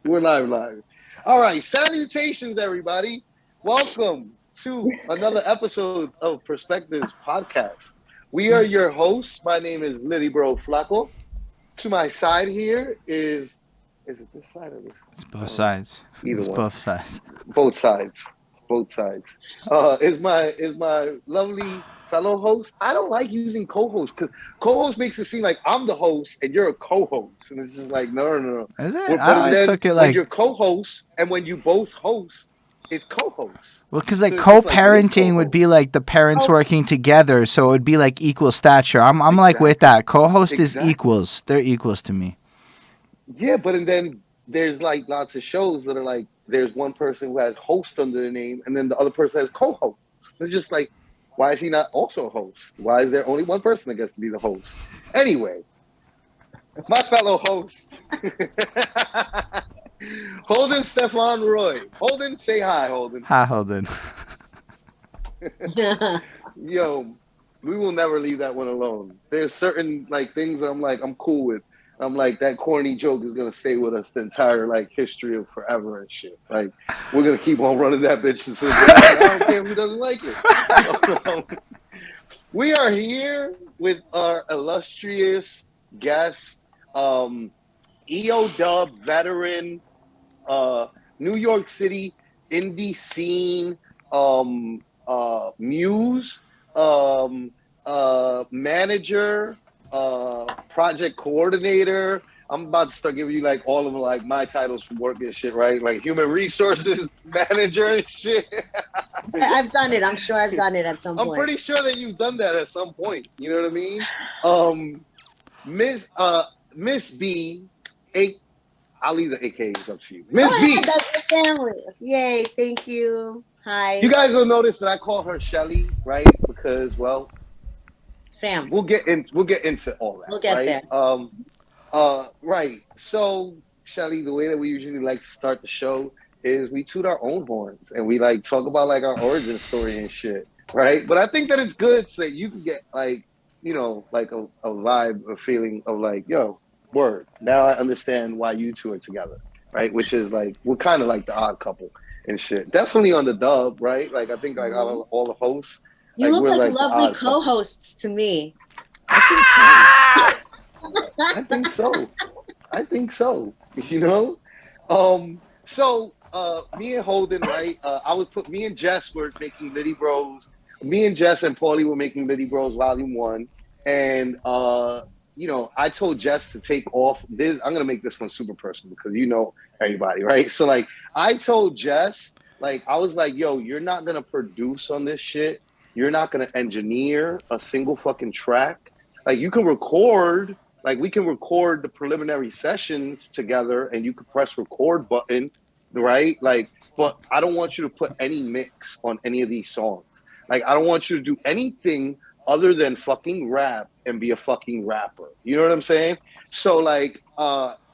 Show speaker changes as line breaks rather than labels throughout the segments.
We're live. All right, salutations, everybody. Welcome to another episode of Perspectives Podcast. We are your hosts. My name is Littyyy Bro Flacko. To my side here is it this side or this
It's
side? I
both
don't know.
sides.
Either
It's
one.
both sides.
Both sides. Both sides. Is my lovely fellow host. I don't like using co-host because co-host makes it seem like I'm the host and you're a co-host, and it's just like no.
Is it?
But
I always
then
took it
when
like,
you're co-host and when you both host, it's co-host.
well, because
So
like
it's just like it is
co-parenting would be
co-host.
like the parents
Oh,
working together, so it would be like equal stature. I'm like with
Exactly.
that. Co-host is
Exactly.
equals. They're equals to me.
Yeah, but and then there's like lots of shows that are like there's one person who has host under their name and then the other person has co-host. It's just like, why is he not also a host? Why is there only one person that gets to be the host? Anyway, my fellow host, Holden Stephan Roy. Holden, say hi, Holden.
Hi, Holden.
Yo, we will never leave that one alone. There's certain like things that I'm like, I'm cool with. I'm like, that corny joke is gonna stay with us the entire like history of forever and shit. Like, we're gonna keep on running that bitch until the end. I don't care who doesn't like it. We are here with our illustrious guest, um, EO Dub veteran, uh, New York City indie scene, muse, manager, project coordinator. I'm about to start giving you like all of like my titles from work and shit, right? Like human resources manager and shit.
I've done it. I'm sure I've done it at some
I'm
point.
pretty sure that you've done that at some point. You know what I mean? Um, Miss Miss B, a I'll leave the AKs up to you.
Go
Miss
ahead.
B.
That's your family. Yay. Thank you.
You
Hi.
guys will notice that I call her Shelly, right? Because well,
Fam.
we'll get into all that,
We'll get
right?
there.
Right. So, Shelly, the way that we usually like to start the show is we toot our own horns and we like talk about like our origin story and shit, right? But I think that it's good so that you can get like, like a vibe, a feeling of like, yo, word. Now I understand why you two are together, right? Which is like we're kind of like the odd couple and shit. Definitely on the dub, right? Like I think like
Mhm.
all the hosts,
You
like
look
we're
like
like the
lovely
odd couple.
co-hosts to me.
I think so. I think so. I think so. You know? Me and Holden, right? Me and Jess were making Littyyy Bros. Me and Jess and Paulie were making Littyyy Bros Volume 1. And I told Jess to take off this. I'm gonna make this one super personal because you know everybody, right? So like I told Jess, like I was like, yo, you're not gonna produce on this shit. You're not gonna engineer a single fucking track. Like you can record, like we can record the preliminary sessions together and you could press record button, right? Like, but I don't want you to put any mix on any of these songs. Like, I don't want you to do anything other than fucking rap and be a fucking rapper. You know what I'm saying? So like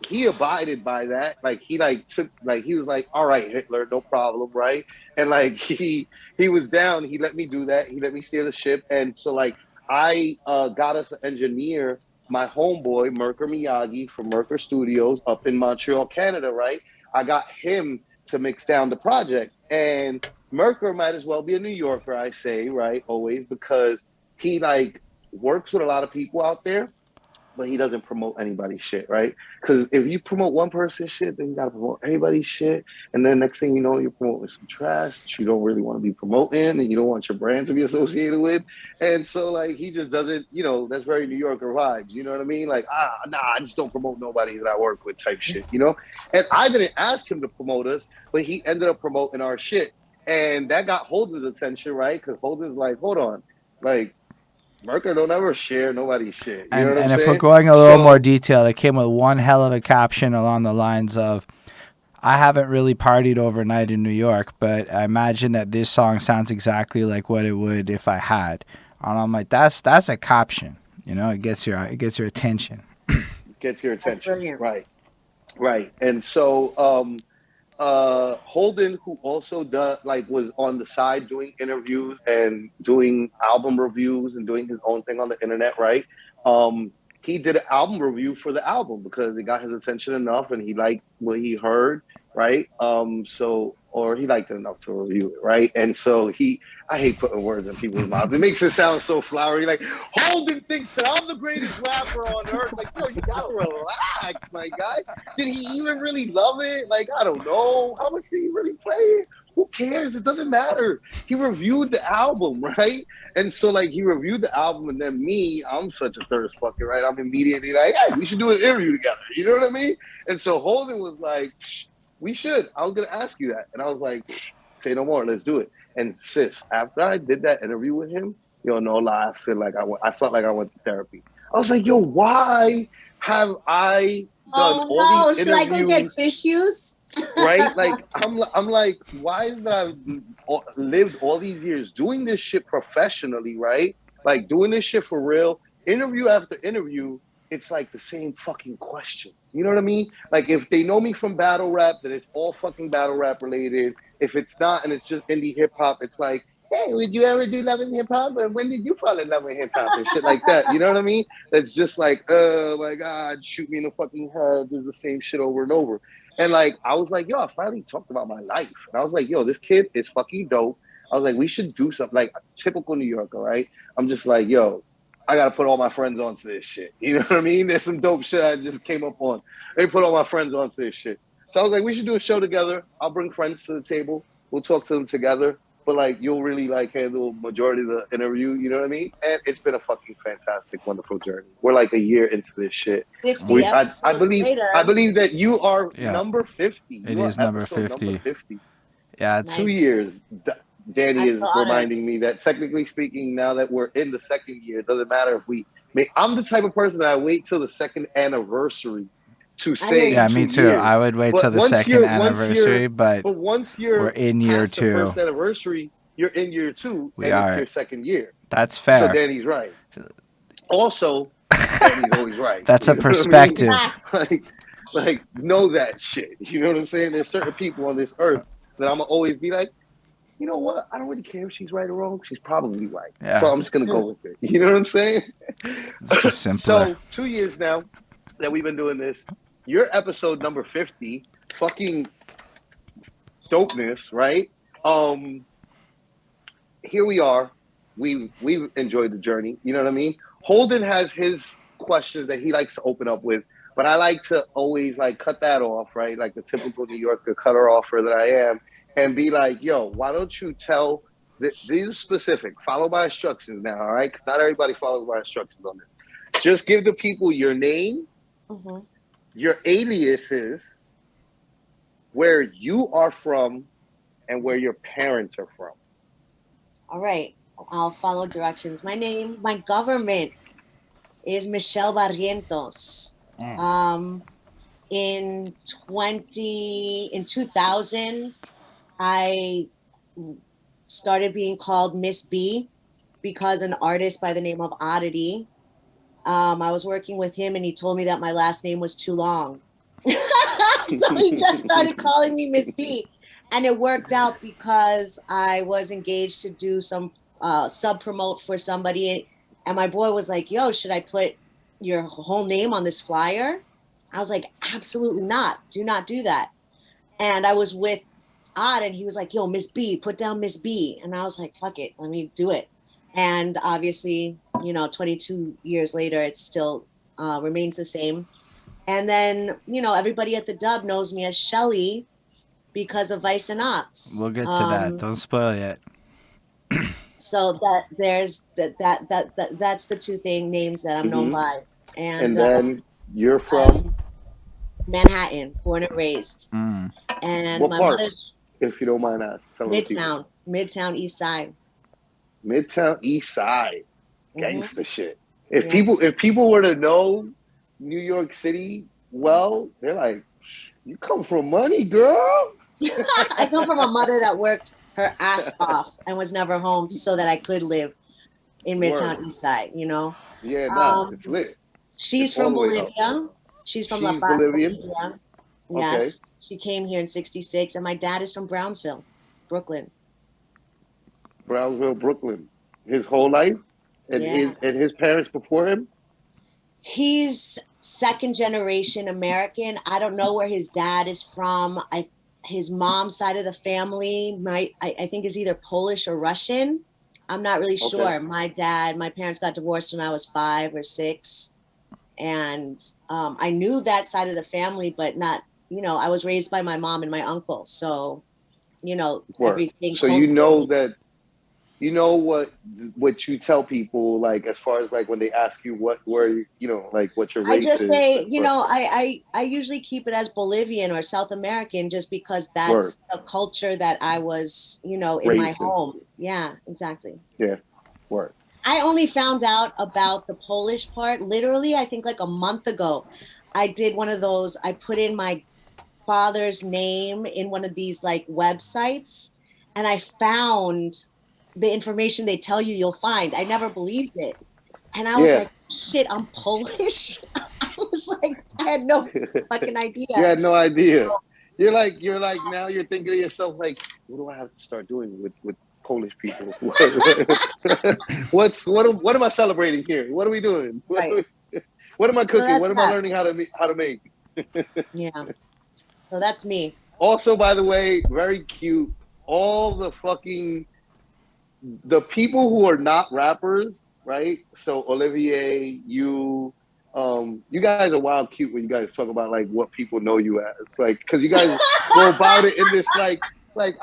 he abided by that. Like he like took like he was like, all right, Hitler, no problem, right? And like he was down, he let me do that, he let me steer the ship. And so like I got us an engineer, my homeboy, Merker Miyagi from Merker Studios up in Montreal, Canada, right? I got him to mix down the project. And Merker might as well be a New Yorker, I say, right? Always, because he like works with a lot of people out there, but he doesn't promote anybody's shit, right? Because if you promote one person's shit, then you gotta promote everybody's shit, and then next thing you know, you're promoting some trash that you don't really want to be promoting, and you don't want your brand to be associated with, and so like he just doesn't, that's very New Yorker vibes, you know what I mean? Like nah, I just don't promote nobody that I work with type shit. And I didn't ask him to promote us, but he ended up promoting our shit, and that got Holden's attention, right? Because Holden's like, hold on, like Merker don't ever share nobody's shit. You know what I'm
And if we're
saying?
going a little more
So
detailed, it came with one hell of a caption along the lines of, I haven't really partied overnight in New York, but I imagine that this song sounds exactly like what it would if I had. And I'm like, that's a caption. It gets your attention.
gets your
That's
attention.
brilliant.
Right. Right. And so Holden, who also was on the side doing interviews and doing album reviews and doing his own thing on the internet, right? Um he did an album review for the album because it got his attention enough and he liked what he heard, right? Or he liked it enough to review it, right? And so I hate putting words in people's mouths. It makes it sound so flowery. Like, Holden thinks that I'm the greatest rapper on earth. Like, yo, you gotta relax, my guy. Did he even really love it? Like, I don't know. How much did he really play it? Who cares? It doesn't matter. He reviewed the album, right? And so, like, he reviewed the album, and then I'm such a thirst fucker, right? I'm immediately like, hey, we should do an interview together. You know what I mean? And so Holden was like, we should. I was going to ask you that. And I was like, say no more. Let's do it. And sis, after I did that interview with him, yo, no lie, I felt like I went to therapy. I was like, yo, why have I done all these interviews?
Should I go get tissues?
Right? Like, I'm like, why is that I've lived all these years doing this shit professionally, right? Like, doing this shit for real, interview after interview, it's like the same fucking question. You know what I mean? Like, if they know me from battle rap, then it's all fucking battle rap related. If it's not, and it's just indie hip hop, it's like, hey, would you ever do Love and Hip Hop? Or when did you fall in love with hip hop and shit like that? You know what I mean? It's just like, oh my God, shoot me in the fucking head. There's the same shit over and over. And like, I was like, yo, I finally talked about my life. And I was like, yo, this kid is fucking dope. I was like, we should do something. Like, typical New Yorker, right? I'm just like, yo, I got to put all my friends onto this shit. You know what I mean? There's some dope shit I just came up on. Let me put all my friends onto this shit. So I was like, we should do a show together. I'll bring friends to the table. We'll talk to them together. But like, you'll really like handle majority of the interview. You know what I mean? And it's been a fucking fantastic, wonderful journey. We're like a year into this shit.
50 episodes later.
I believe that you are number 50.
It is number 50. Yeah, it's
2 years. Danny is reminding me that technically speaking, now that we're in the second year, it doesn't matter if I'm the type of person that I wait till the second anniversary to say.
Yeah, me too.
Years.
I would wait till the second anniversary, but
once we're
in year 2.
The first anniversary, you're in year 2, it's your second year.
That's fair.
So Danny's right. Also, Danny's always right.
That's a perspective.
I mean? like, know that shit. You know what I'm saying? There's certain people on this earth that I'm gonna always be like, you know what? I don't really care if she's right or wrong. She's probably right. Yeah. So I'm just going to go with it. You know what I'm saying?
It's just simpler.
So 2 years now that we've been doing this, your episode number 50, fucking dopeness, right? Here we are. We've enjoyed the journey. You know what I mean? Holden has his questions that he likes to open up with, but I like to always like cut that off, right? Like the typical New Yorker cutter offer that I am. And be like, yo, why don't you tell, these are specific, follow my instructions now, all right? Because not everybody follows my instructions on this. Just give the people your name, your aliases, where you are from, and where your parents are from.
All right, I'll follow directions. My government is Michelle Barrientos. In 2000, I started being called Miss B because an artist by the name of Oddity, I was working with him and he told me that my last name was too long. So he just started calling me Miss B. And it worked out because I was engaged to do some sub-promote for somebody. And my boy was like, yo, should I put your whole name on this flyer? I was like, absolutely not. Do not do that. And I was with Odd and he was like, yo, Miss B, put down Miss B. And I was like, fuck it, let me do it. And obviously, 22 years later, it still remains the same. And then, everybody at the Dub knows me as Shelly because of Vice and Ops.
We'll get to that. Don't spoil yet.
So that's the two names that I'm known by.
And then you're from
Manhattan, born and raised.
Mm.
And
what
my
part,
mother's
if you don't mind asking?
Midtown East Side.
Midtown East Side, gangster shit. If people were to know New York City well, they're like, you come from money, girl.
I come from a mother that worked her ass off and was never home so that I could live in Midtown East Side, Yeah,
it's lit.
She's from Bolivia. She's from La Paz, Bolivia. Yes.
Okay.
She came here in 66, and my dad is from Brownsville, Brooklyn.
Brownsville, Brooklyn. His whole life? And his parents before him?
He's second generation American. I don't know where his dad is from. His mom's side of the family I think is either Polish or Russian. I'm not really sure. My parents got divorced when I was 5 or 6. And I knew that side of the family, but not, I was raised by my mom and my uncle. So, everything.
So you know what you tell people, like, as far as like when they ask you what your race is.
I just say, I usually keep it as Bolivian or South American, just because that's the culture that I was, in my home. Yeah, exactly.
Yeah. Word.
I only found out about the Polish part literally, I think like a month ago. I did one of those, I put in my father's name in one of these like websites, and I found the information they tell you'll find. I never believed it. And I was like, shit, I'm Polish. I was like, I had no fucking idea.
You had no idea. So, you're like now you're thinking to yourself, like, what do I have to start doing with Polish people? What am I celebrating here? What are we doing? What am I cooking? So what am I learning how to make?
Yeah. So that's me.
Also, by the way, very cute. All the people who are not rappers, right? So Olivier, you guys are wild cute when you guys talk about like what people know you as, like, because you guys go about it in this like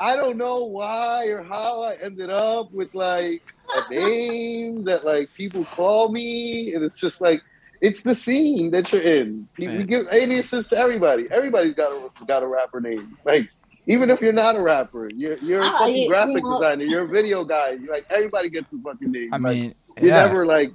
I don't know why or how I ended up with like a name that like people call me, and it's just like it's the scene that you're in. We give aliases to everybody. Everybody's got a rapper name, like. Even if you're not a rapper, you're a fucking graphic designer, you're a video guy. Like, everybody gets the fucking name.
I mean,
you're never like.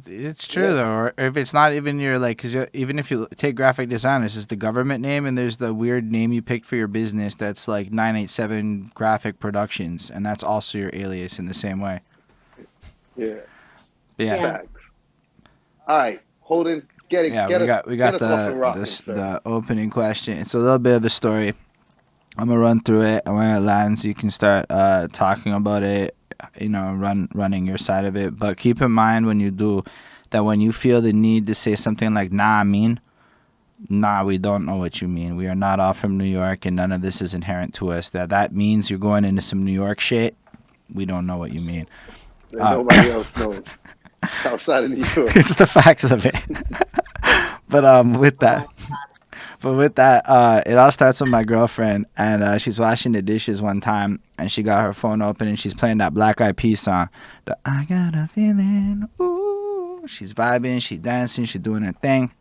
It's true though. Or if it's not even your like, because even if you take graphic design, it's just the government name, and there's the weird name you picked for your business that's like 987 Graphic Productions, and that's also your alias in the same way.
Yeah.
Yeah.
Facts. All right, Holden, we got
the opening question. It's a little bit of a story. I'm gonna run through it, and when it lands, you can start talking about it. Running your side of it. But keep in mind when you do that, when you feel the need to say something like "nah, I mean," nah, we don't know what you mean. We are not all from New York, and none of this is inherent to us. That means you're going into some New York shit. We don't know what you mean.
Nobody else knows outside of New York.
It's the facts of it. But with that. It all starts with my girlfriend, and she's washing the dishes one time, and she got her phone open, and she's playing that Black Eyed Peas song. The I got a feeling, ooh. She's vibing, she's dancing, she's doing her thing.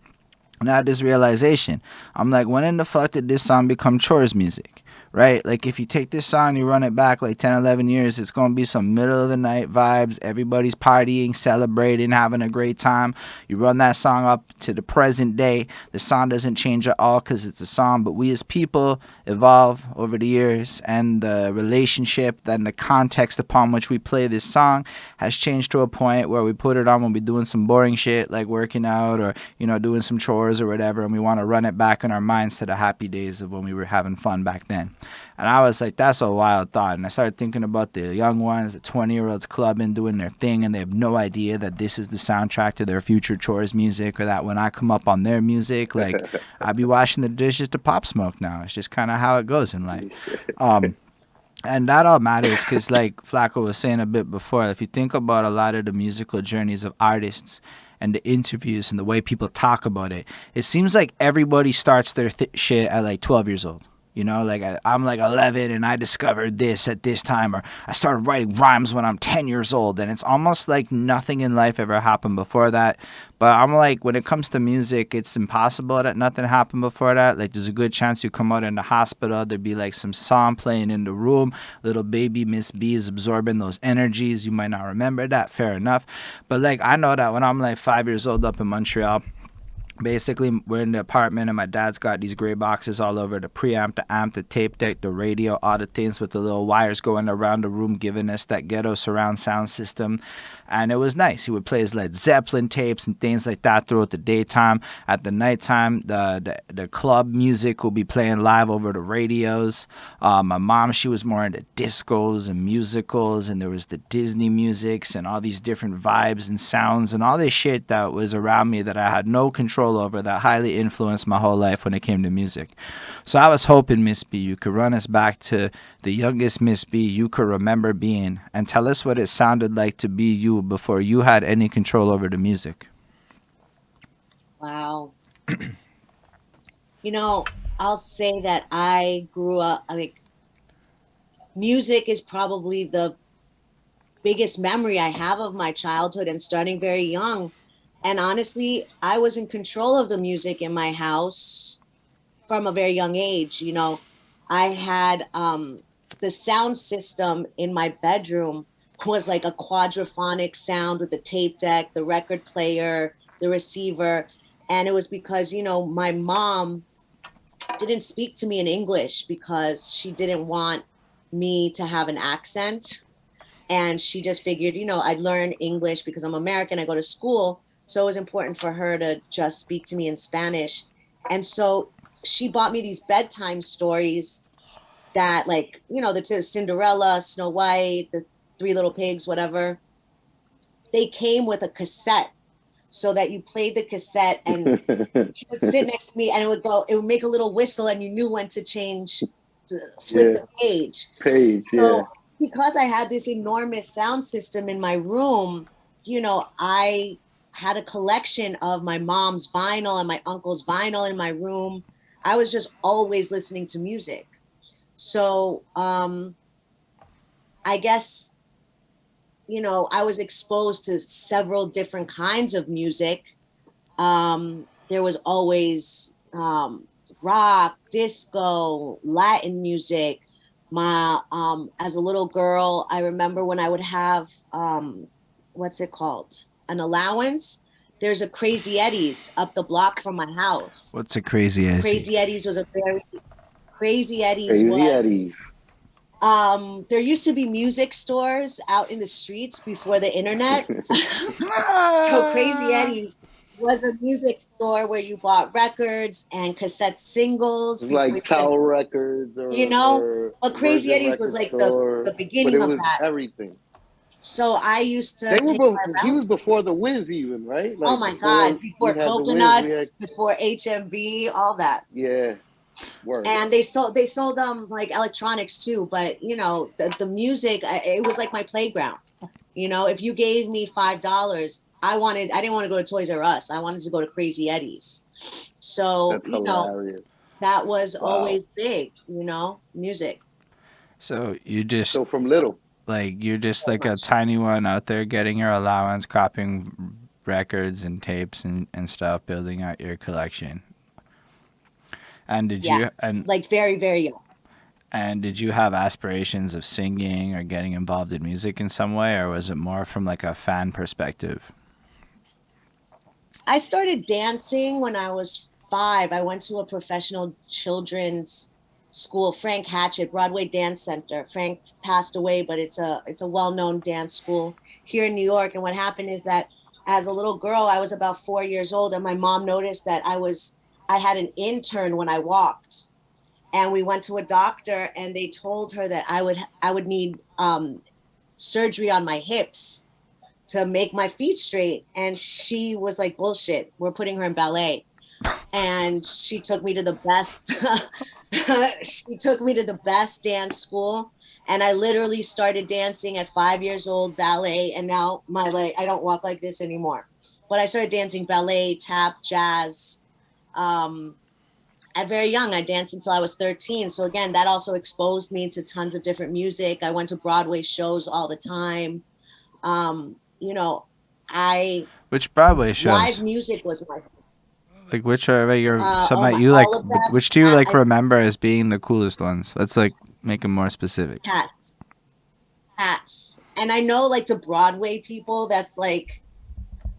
And I had this realization. I'm like, when in the fuck did this song become chores music? Right? Like, if you take this song, you run it back like 10, 11 years, it's going to be some middle of the night vibes. Everybody's partying, celebrating, having a great time. You run that song up to the present day. The song doesn't change at all because it's a song, but we as people evolve over the years, and the relationship and the context upon which we play this song has changed to a point where we put it on when we're doing some boring shit like working out or, doing some chores or whatever, and we want to run it back in our minds to the happy days of when we were having fun back then. And I was like, that's a wild thought. And I started thinking about the young ones, the 20-year-olds clubbing, doing their thing, and they have no idea that this is the soundtrack to their future chores music, or that when I come up on their music, like, I'd be washing the dishes to Pop Smoke now. It's just kind of how it goes in life. And that all matters because, like Flacko was saying a bit before, if you think about a lot of the musical journeys of artists and the interviews and the way people talk about it, it seems like everybody starts their shit at like 12 years old. Like I'm like 11 and I discovered this at this time, or I started writing rhymes when I'm 10 years old, and it's almost like nothing in life ever happened before that. But I'm like, when it comes to music, it's impossible that nothing happened before that. Like, there's a good chance you come out in the hospital, there'd be like some song playing in the room, little baby Miss B is absorbing those energies. You might not remember that, fair enough. But like, I know that when I'm like 5 years old up in Montreal, basically, we're in the apartment, and my dad's got these gray boxes all over, the preamp, the amp, the tape deck, the radio, all the things with the little wires going around the room, giving us that ghetto surround sound system. And it was nice. He would play his Led Zeppelin tapes and things like that throughout the daytime. At the nighttime, the club music would be playing live over the radios. My mom, she was more into discos and musicals, and there was the Disney musics and all these different vibes and sounds and all this shit that was around me that I had no control over, that highly influenced my whole life when it came to music. So I was hoping, Miss B, you could run us back to the youngest Miss B you could remember being and tell us what it sounded like to be you before you had any control over the music.
Wow. You know, I'll say that I grew up, I mean, music is probably the biggest memory I have of my childhood and starting very young. And honestly, I was in control of the music in my house from a very young age. You know, I had the sound system in my bedroom was like a quadraphonic sound with the tape deck, the record player, the receiver. And it was because, you know, my mom didn't speak to me in English because she didn't want me to have an accent. And she just figured, you know, I'd learn English because I'm American, I go to school. So it was important for her to just speak to me in Spanish. And so she bought me these bedtime stories that, like, you know, the Cinderella, Snow White, the Three Little Pigs, whatever. They came with a cassette so that you played the cassette and she would sit next to me and it would make a little whistle and you knew when to flip the page. So because I had this enormous sound system in my room, you know, I had a collection of my mom's vinyl and my uncle's vinyl in my room. I was just always listening to music. So I guess, you know, I was exposed to several different kinds of music. There was always rock, disco, Latin music. As a little girl, I remember when I would have, what's it called? An allowance. There's a Crazy Eddie's up the block from my house.
What's a Crazy Eddie's?
Crazy Eddie's was there used to be music stores out in the streets before the internet. So Crazy Eddie's was a music store where you bought records and cassette singles.
Like Tower Records.
You know, but Crazy Eddie's was like the beginning of that.
Everything.
So I used to.
He was before the Wiz, even, right?
Like, oh my God! Before Coconuts, before HMV, all that.
Yeah. Word.
And they sold like electronics too. But you know, the music, it was like my playground. You know, if you gave me $5, I didn't want to go to Toys R Us. I wanted to go to Crazy Eddie's. So
that's hilarious.
That was always big. You know, music.
So
from little.
Like you're just like a tiny one out there getting your allowance, copying records and tapes and stuff, building out your collection. And
like very, very young.
And did you have aspirations of singing or getting involved in music in some way, or was it more from like a fan perspective?
I started dancing when I was 5. I went to a professional children's school, Frank Hatchett, Broadway Dance Center. Frank passed away, but it's a well-known dance school here in New York. And what happened is that as a little girl, I was about 4 years old, and my mom noticed that I had an intern when I walked. And we went to a doctor and they told her that I would need surgery on my hips to make my feet straight. And she was like, bullshit, we're putting her in ballet. And she took me to the best dance school. And I literally started dancing at 5 years old, ballet. And now I don't walk like this anymore. But I started dancing ballet, tap, jazz. At very young, I danced until I was 13. So again, that also exposed me to tons of different music. I went to Broadway shows all the time. You know,
which Broadway shows?
Live music was my.
Like which are your some that you like? Which do you like remember as being the coolest ones? Let's like make them more specific.
Cats. And I know like to Broadway people, that's like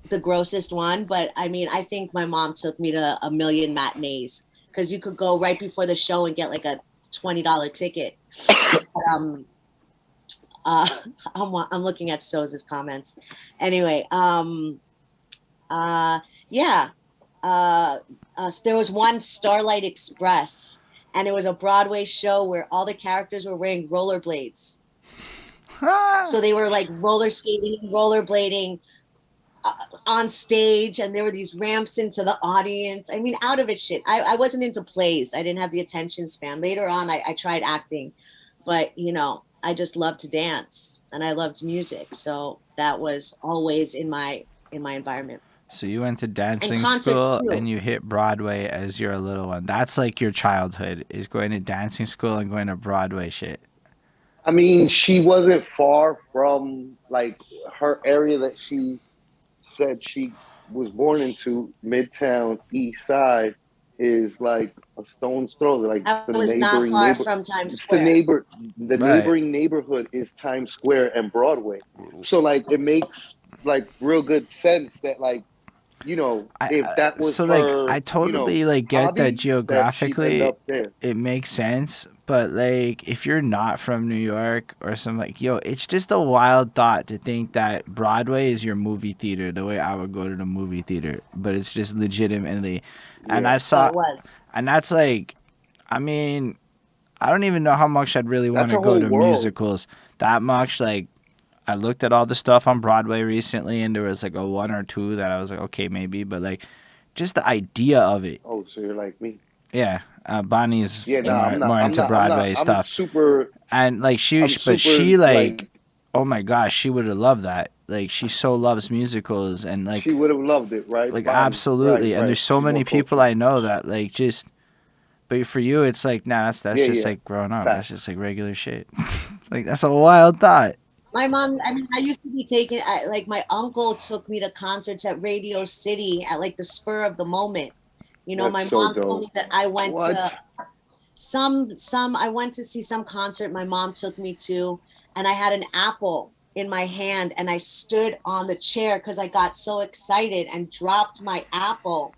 the grossest one. But I mean, I think my mom took me to a million matinees. Because you could go right before the show and get like a $20 ticket. Uh, I'm looking at Soza's comments. Anyway, yeah. There was one Starlight Express, and it was a Broadway show where all the characters were wearing rollerblades. So they were like roller skating, rollerblading on stage, and there were these ramps into the audience. I mean, out of it shit. I wasn't into plays. I didn't have the attention span. Later on, I tried acting, but you know, I just loved to dance and I loved music. So that was always in my environment.
So you went to dancing school and you hit Broadway as you're a little one. That's like your childhood, is going to dancing school and going to Broadway shit.
I mean, she wasn't far from like her area that she said she was born into, Midtown East Side, is like a stone's throw. Like
I was not far from Times Square.
The neighboring neighborhood is Times Square and Broadway. So like it makes like real good sense that like, you know, if that was
so
her,
like I totally like get that geographically it makes sense, but like if you're not from New York or something, like yo, it's just a wild thought to think that Broadway is your movie theater the way I would go to the movie theater, but it's just legitimately. And I saw and that's like, I mean, I don't even know how much I'd really want to go to musicals that much. Like I looked at all the stuff on Broadway recently, and there was like a one or two that I was like, okay, maybe, but like, just the idea of it.
Oh, so you're like me?
Yeah, Bonnie's more into Broadway stuff. And like she like, oh my gosh, she would have loved that. Like she so loves musicals, and like
she would have loved it, right?
Like Bonnie, absolutely. Right, and there's so many people I know that like just. But for you, it's like, nah, that's just like growing up. That's just like regular shit. Like that's a wild thought.
My mom, I mean, I used to be taken, like my uncle took me to concerts at Radio City at like the spur of the moment. You know, my mom told me that I went to I went to see some concert my mom took me to, and I had an apple in my hand and I stood on the chair because I got so excited and dropped my apple.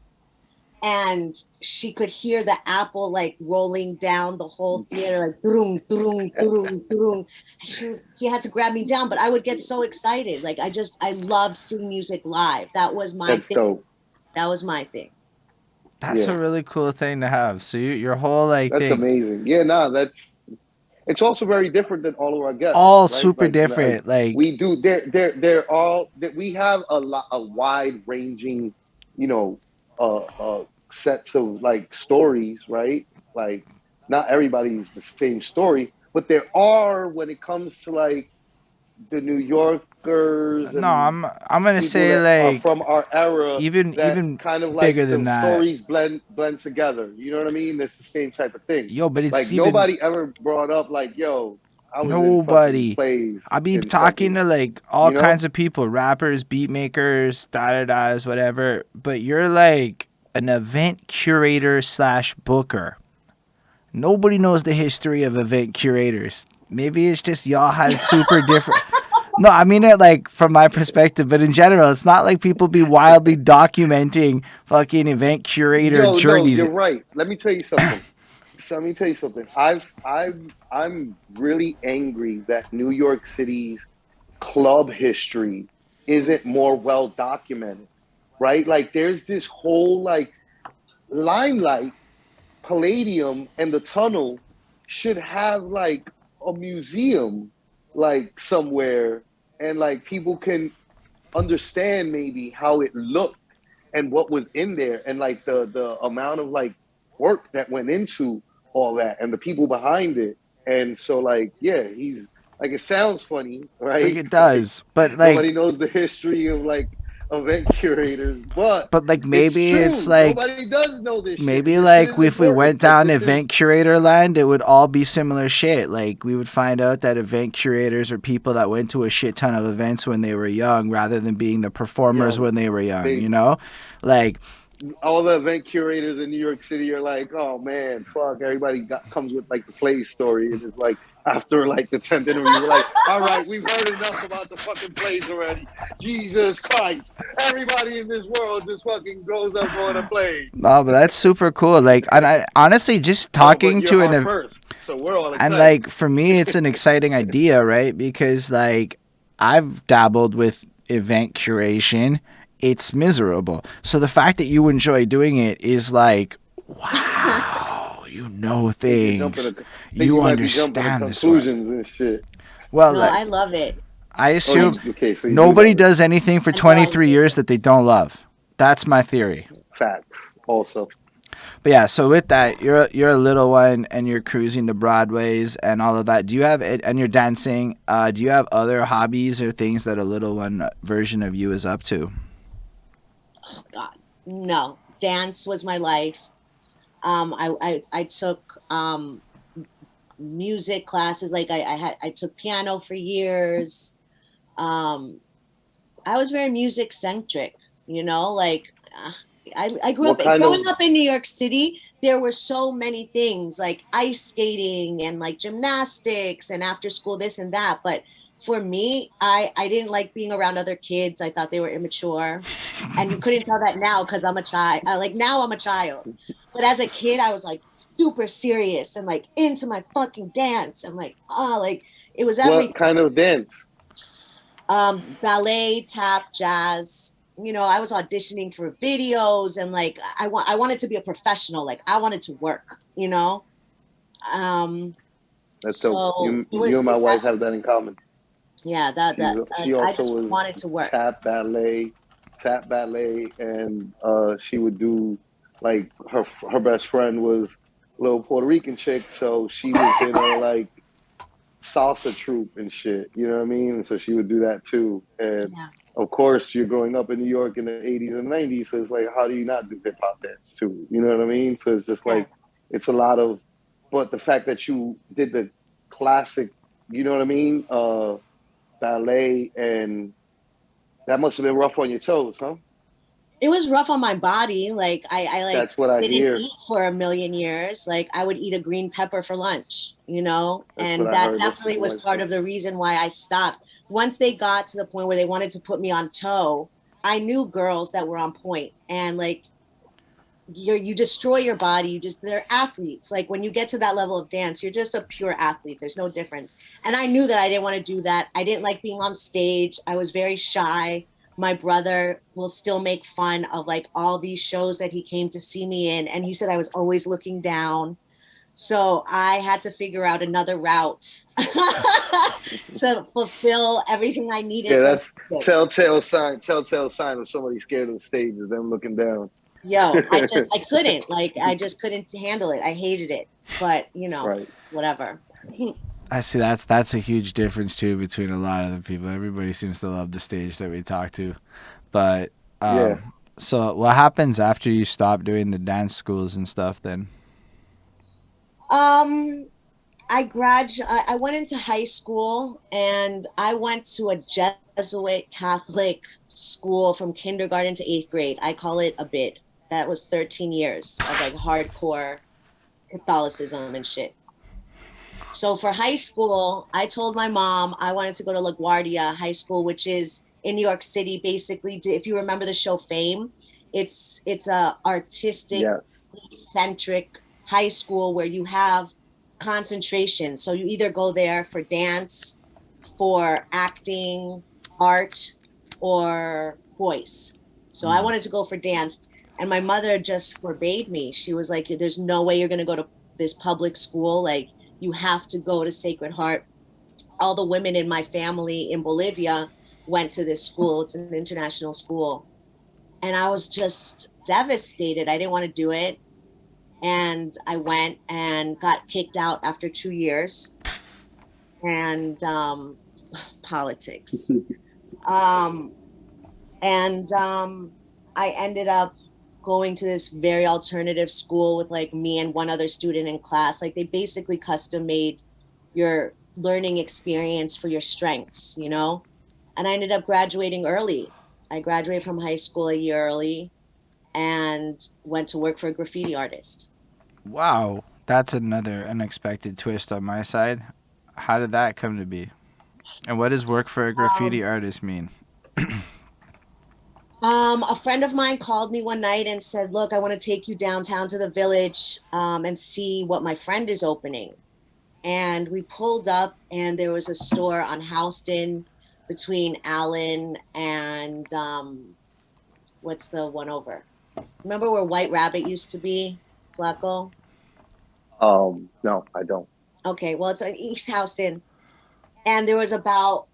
And she could hear the apple like rolling down the whole theater, like drum, drum, drum, drum. She had to grab me down, but I would get so excited. Like I loved seeing music live. That was my thing. Dope. That was my thing.
That's a really cool thing to have. So your whole like
that's amazing. Yeah, no, it's also very different than all of our guests.
All right? Super like, different. Like
we do. They're all that we have a wide ranging, you know. Sets of like stories, right? Like not everybody's the same story, but there are when it comes to like the New Yorkers.
No, I'm gonna say like
from our era,
even
kind of like
bigger than that.
Stories blend together. You know what I mean? It's the same type of thing.
Yo, but it's
like nobody ever brought up like, yo.
Nobody. I be talking to like all kinds of people, rappers, beat makers, da-da-das, whatever. But you're like an event curator / booker. Nobody knows the history of event curators. Maybe it's just y'all had super different. No, I mean it like from my perspective, but in general, it's not like people be wildly documenting fucking event curator journeys.
No, you're right. Let me tell you something. Let me tell you something. I'm really angry that New York City's club history isn't more well documented, right? Like there's this whole like Limelight, Palladium, and the Tunnel should have like a museum like somewhere, and like people can understand maybe how it looked and what was in there, and like the amount of like work that went into all that and the people behind it. And so like, yeah, he's like, it sounds funny, right?
Like it does, but like
nobody knows the history of like event curators, but
like maybe it's like
nobody does know this
maybe
shit.
Like if we went down event curator land, it would all be similar shit. Like we would find out that event curators are people that went to a shit ton of events when they were young rather than being the performers when they were young, you know? Like
all the event curators in New York City are like, oh man, fuck, everybody comes with like the play story, and it's like after like the 10th interview, we're like, all right, we've heard enough about the fucking plays already. Jesus Christ, everybody in this world just fucking grows up on a play.
No, but that's super cool. Like, and I honestly just talking to an
first, So we're all
And
excited.
like for me, it's an exciting idea, right? Because like I've dabbled with event curation. It's miserable. So the fact that you enjoy doing it is like, wow, you know things.
Think
You
you might be jumping to
understand this one.
conclusions and shit.
Well,
No,
like,
I love it.
I
Oh, you,
assume
okay, so you
nobody
do love
does anything for
I know I
23
do.
years that they don't love. That's my theory.
it. Facts. Also,
But yeah, so with that, you're a little one and you're cruising to Broadways and all of that. Do you have and you're dancing? Do you have other hobbies or things that a little one version of you is up to?
Oh, God, no. Dance was my life. I took music classes. Like I took piano for years. Um, I was very music centric, you know, like I grew
what
up
kind
growing
of
up in New York City. There were so many things like ice skating and like gymnastics and after school this and that. But for me, I didn't like being around other kids. I thought they were immature, and you couldn't tell that now because I'm a child. Like now I'm a child, but as a kid, I was like super serious and like into my fucking dance and like like it was
what
everything.
kind of dance?
Ballet, tap, jazz. You know, I was auditioning for videos and like I wanted to be a professional. Like I wanted to work, you know.
That's dope.
So it
You
was
and my wife
that's
have that in common.
yeah,
She
I
also
just
was
wanted to work.
tap ballet, and she would do like her best friend was a little Puerto Rican chick, so she was in a like salsa troupe and shit. You know what I mean? And so she would do that too. And
Yeah.
of course, you're growing up in New York in the '80s and '90s, so it's like, how do you not do hip hop dance too? You know what I mean? So it's just
Yeah.
like it's a lot of, but the fact that you did the classic, you know what I mean? Ballet, and that must have been rough on your toes, huh?
It was rough on my body. Like I like
That's what I
didn't
hear.
eat for a million years. Like I would eat a green pepper for lunch, you know,
That's what
and
I
that
heard. That's
definitely
what my
was
wife
part
said.
of the reason why I stopped. Once they got to the point where they wanted to put me on toe, I knew girls that were on point, and like you destroy your body. They're athletes. Like when you get to that level of dance, you're just a pure athlete. There's no difference. And I knew that I didn't want to do that. I didn't like being on stage. I was very shy. My brother will still make fun of like all these shows that he came to see me in, and he said I was always looking down. So I had to figure out another route to fulfill everything I needed
Yeah,
from
that's
music.
telltale sign. Telltale sign of somebody scared of the stage is them looking down.
Yo, I couldn't. Like I just couldn't handle it. I hated it. But, you know,
Right.
whatever.
I see that's a huge difference too between a lot of the people. Everybody seems to love the stage that we talk to, but
Yeah.
so what happens after you stop doing the dance schools and stuff then?
Um I went into high school and I went to a Jesuit Catholic school from kindergarten to 8th grade. I call it a bid. That was 13 years of like hardcore Catholicism and shit. So for high school, I told my mom I wanted to go to LaGuardia High School, which is in New York City. Basically, if you remember the show Fame, it's a artistic,
Yeah.
centric high school where you have concentration. So you either go there for dance, for acting, art, or voice. So I wanted to go for dance, and my mother just forbade me. She was like, "There's no way you're going to go to this public school. Like, you have to go to Sacred Heart." All the women in my family in Bolivia went to this school. It's an international school. And I was just devastated. I didn't want to do it. And I went and got kicked out after 2 years. And politics. Um, and I ended up going to this very alternative school with like me and one other student in class. Like they basically custom made your learning experience for your strengths, you know? And I ended up graduating early. I graduated from high school a year early and went to work for a graffiti artist.
Wow, that's another unexpected twist on my side. How did that come to be? And what does work for a graffiti artist mean?
A friend of mine called me one night and said, "Look, I want to take you downtown to the village and see what my friend is opening." And we pulled up, and there was a store on Houston between Allen and what's the one over? Remember where White Rabbit used to be, Flacco?
No, I don't.
Okay, well, it's in East Houston. And there was about,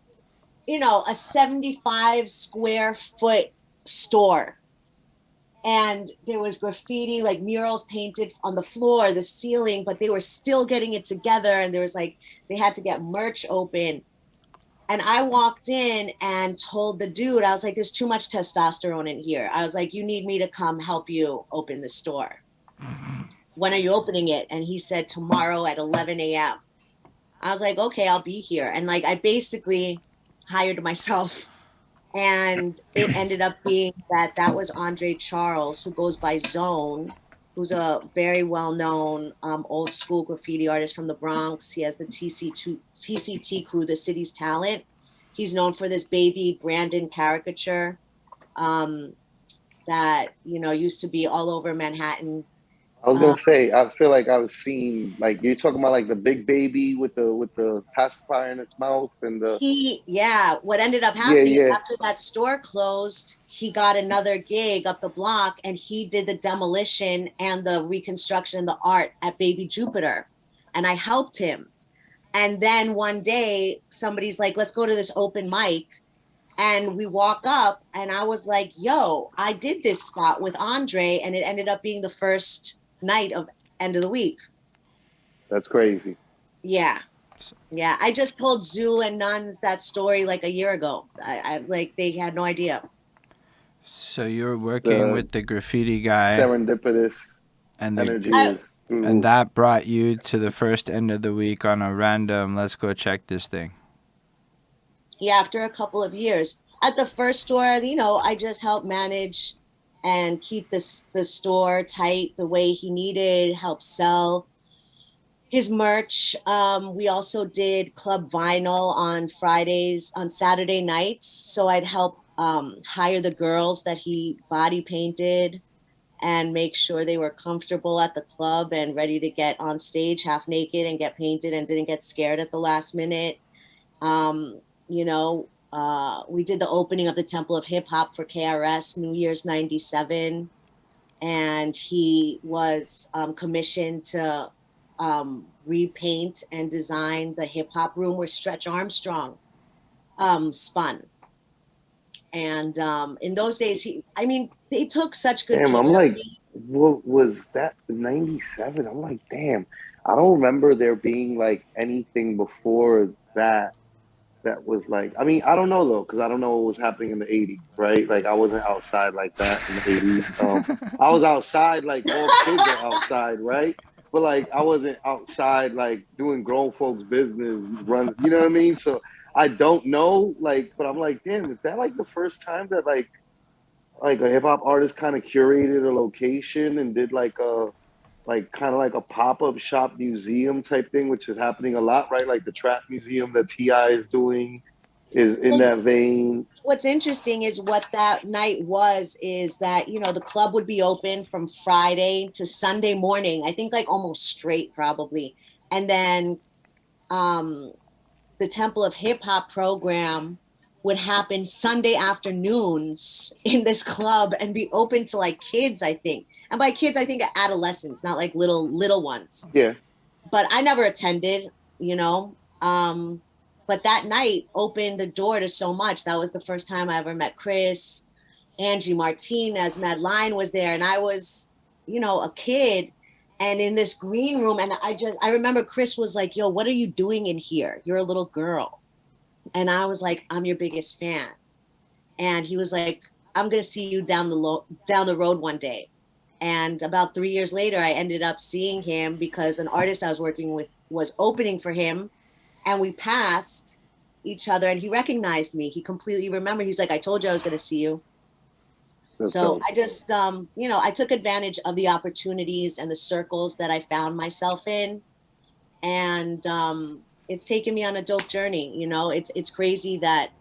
a 75 square foot store. And there was graffiti, like murals painted on the floor, the ceiling, but they were still getting it together. And there was like, they had to get merch open. And I walked in and told the dude, I was like, there's too much testosterone in here. I was like, you need me to come help you open the store. When are you opening it? And he said, tomorrow at 11 a.m. I was like, okay, I'll be here. And like, I basically hired myself. And it ended up being that was Andre Charles, who goes by Zone, who's a very well-known old school graffiti artist from the Bronx. He has the TCT crew, the city's talent. He's known for this baby Brandon caricature that, used to be all over Manhattan.
I was gonna say, I feel like I've seen, like, you're talking about like the big baby with the pacifier in its mouth and the
What ended up
yeah,
happening is
yeah.
after that store closed, he got another gig up the block, and he did the demolition and the reconstruction and the art at Baby Jupiter. And I helped him. And then one day somebody's like, let's go to this open mic. And we walk up, and I was like, yo, I did this spot with Andre, and it ended up being the first night of end of the week.
That's crazy.
Yeah. Yeah. I just told Zoo and Nuns that story like a year ago. I like, they had no idea.
So you're working with the graffiti guy,
Serendipitous
and
energy
and that brought you to the first end of the week on a random, let's go check this thing.
Yeah, after a couple of years. At the first store, I just helped manage and keep the store tight the way he needed, help sell his merch. We also did club vinyl on Saturday nights. So I'd help hire the girls that he body painted and make sure they were comfortable at the club and ready to get on stage half naked and get painted and didn't get scared at the last minute. We did the opening of the Temple of Hip Hop for KRS New Year's '97, and he was commissioned to repaint and design the hip hop room where Stretch Armstrong spun. And in those days, they took such good
damn,
care
I'm
of
like,
me.
what was that? 97. I'm like, damn. I don't remember there being like anything before that was like, I mean, I don't know though, because I don't know what was happening in the 80s, right? Like, I wasn't outside like that in the 80s. I was outside, like all kids are outside, right? But like, I wasn't outside like doing grown folks' business, run, you know what I mean? So I don't know, like, but I'm like, damn, is that like the first time that like a hip hop artist kind of curated a location and did like a like kind of like a pop-up shop museum type thing, which is happening a lot, right? Like the trap museum that T.I. is doing is in that vein.
What's interesting is what that night was is that, the club would be open from Friday to Sunday morning, I think like almost straight probably. And then the Temple of Hip Hop program would happen Sunday afternoons in this club and be open to like kids, I think. And by kids, I think adolescents, not like little ones.
Yeah.
But I never attended, but that night opened the door to so much. That was the first time I ever met Chris, Angie Martinez, Mad Lion was there. And I was, a kid and in this green room. And I remember Chris was like, yo, what are you doing in here? You're a little girl. And I was like, I'm your biggest fan. And he was like, I'm going to see you down the road one day. And about 3 years later, I ended up seeing him because an artist I was working with was opening for him. And we passed each other and he recognized me. He completely remembered. He's like, I told you I was going to see you.
That's
so
dope.
I just, I took advantage of the opportunities and the circles that I found myself in. And it's taken me on a dope journey. It's crazy that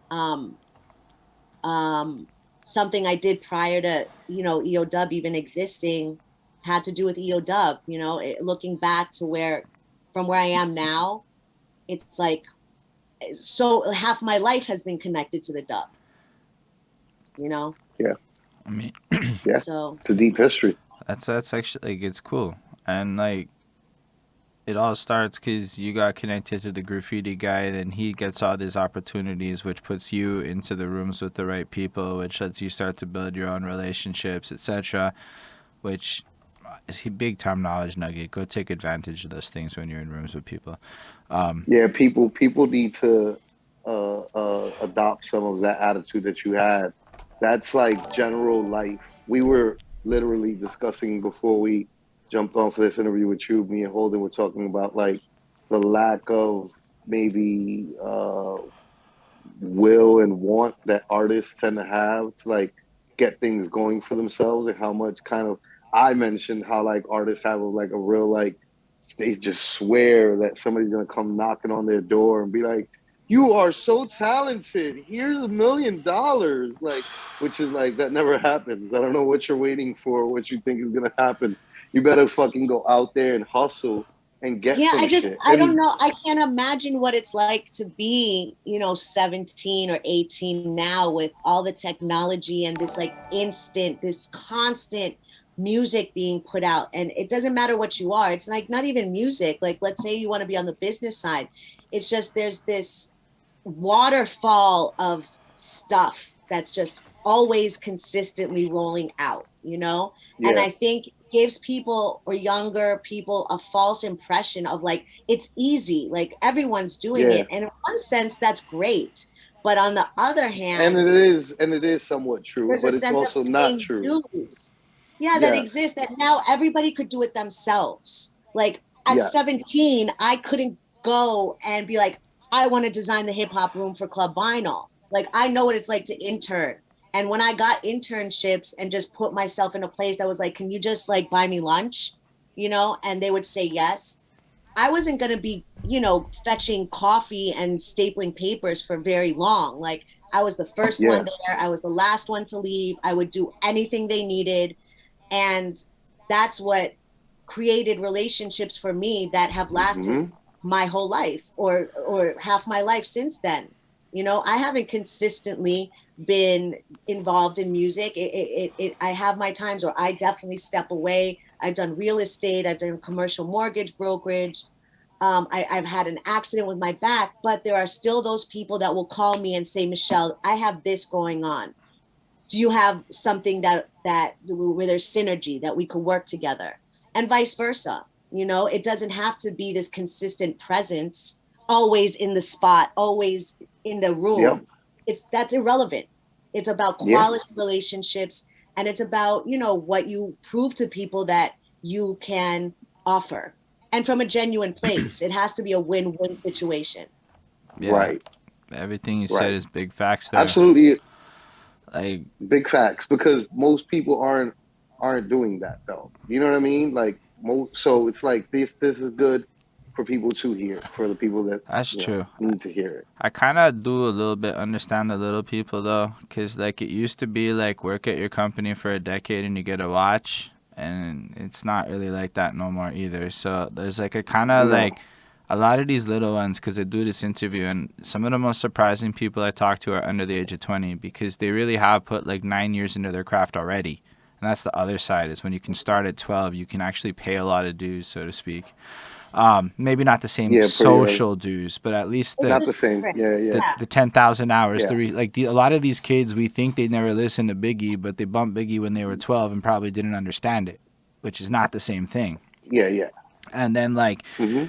something I did prior to, EOW even existing had to do with EOW, looking back to where from where I am now, it's like, so half my life has been connected to the dub, you know?
Yeah.
I mean,
Yeah.
So
It's a deep history.
that's actually like it's cool, and like it all starts because you got connected to the graffiti guy, then he gets all these opportunities, which puts you into the rooms with the right people, which lets you start to build your own relationships, etc. Which is a big time knowledge nugget. Go take advantage of those things when you're in rooms with people.
Yeah, people need to adopt some of that attitude that you had. That's like general life. We were literally discussing before we jumped on for this interview with you. Me and Holden were talking about like the lack of maybe will and want that artists tend to have to like get things going for themselves, and how much kind of I mentioned how like artists have like a real like they just swear that somebody's gonna come knocking on their door and be like, "You are so talented. Here's $1 million." Like, which is like that never happens. I don't know what you're waiting for, what you think is gonna happen. You better fucking go out there and hustle and get
yeah,
some shit.
I don't
And
know. I can't imagine what it's like to be, 17 or 18 now with all the technology and this like instant, this constant music being put out. And it doesn't matter what you are. It's like not even music. Like, let's say you want to be on the business side. It's just there's this waterfall of stuff that's just always consistently rolling out, And
yeah,
I think gives people or younger people a false impression of like it's easy, like everyone's doing
yeah.
it. And in one sense, that's great. But on the other
And
hand,
it is somewhat true,
there's a
but it's
sense of
also not
paying
true.
dues. Yeah, that
Yes,
exists that now everybody could do it themselves. Like at
yes,
17, I couldn't go and be like, I want to design the hip hop room for Club Vinyl. Like I know what it's like to intern. And when I got internships and just put myself in a place that was like, can you just like buy me lunch? And they would say yes. I wasn't going to be, fetching coffee and stapling papers for very long. Like I was the first
yeah.
one there. I was the last one to leave. I would do anything they needed. And that's what created relationships for me that have lasted
Hmm.
my whole life or half my life since then. I haven't consistently been involved in music. I have my times where I definitely step away. I've done real estate. I've done commercial mortgage brokerage. I've had an accident with my back, but there are still those people that will call me and say, Michelle, I have this going on. Do you have something that where there's synergy that we could work together? And vice versa. It doesn't have to be this consistent presence, always in the spot, always in the
Yep.
room. That's irrelevant. It's about
Yeah.
quality relationships, and it's about, what you prove to people that you can offer, and from a genuine place. It has to be a win-win situation.
yeah,
Right.
everything you said
Right.
is big facts there.
Absolutely.
Like,
Big facts, because most people aren't doing that though. You know what I mean? Like most, so it's like this is good for people to hear, for the people that
that's true.
need to hear it.
I kind of do a little bit understand the little people though, because like it used to be like work at your company for a decade and you get a watch, and it's not really like that no more either. So there's like a kind of
No.
like a lot of these little ones, because I do this interview, and some of the most surprising people I talk to are under the age of 20, because they really have put like 9 years into their craft already. And that's the other side, is when you can start at 12, you can actually pay a lot of dues, so to speak. Maybe not the same
Yeah. Pretty.
social dues, but at least
It's
Not
the
the
just
same.
different.
Yeah. Yeah.
the 10,000 hours.
Yeah.
A lot of these kids, we think they never listened to Biggie, but they bumped Biggie when they were 12 and probably didn't understand it, which is not the same thing.
Yeah. Yeah.
And then like,
Hmm.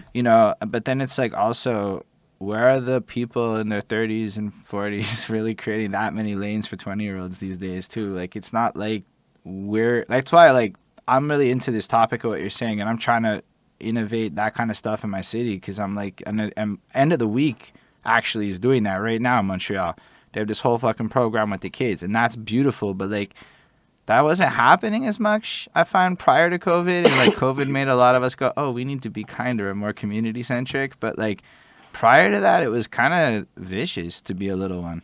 but then it's like also, where are the people in their 30s and 40s really creating that many lanes for 20-year-olds these days too? Like it's not like that's why like I'm really into this topic of what you're saying, and I'm trying to innovate that kind of stuff in my city, because I'm like, and end of the week actually is doing that right now in Montreal. They have this whole fucking program with the kids, and that's beautiful, but like that wasn't happening as much, I find, prior to COVID. And like COVID made a lot of us go, oh, we need to be kinder and more community centric. But like prior to that, it was kind of vicious to be a little one.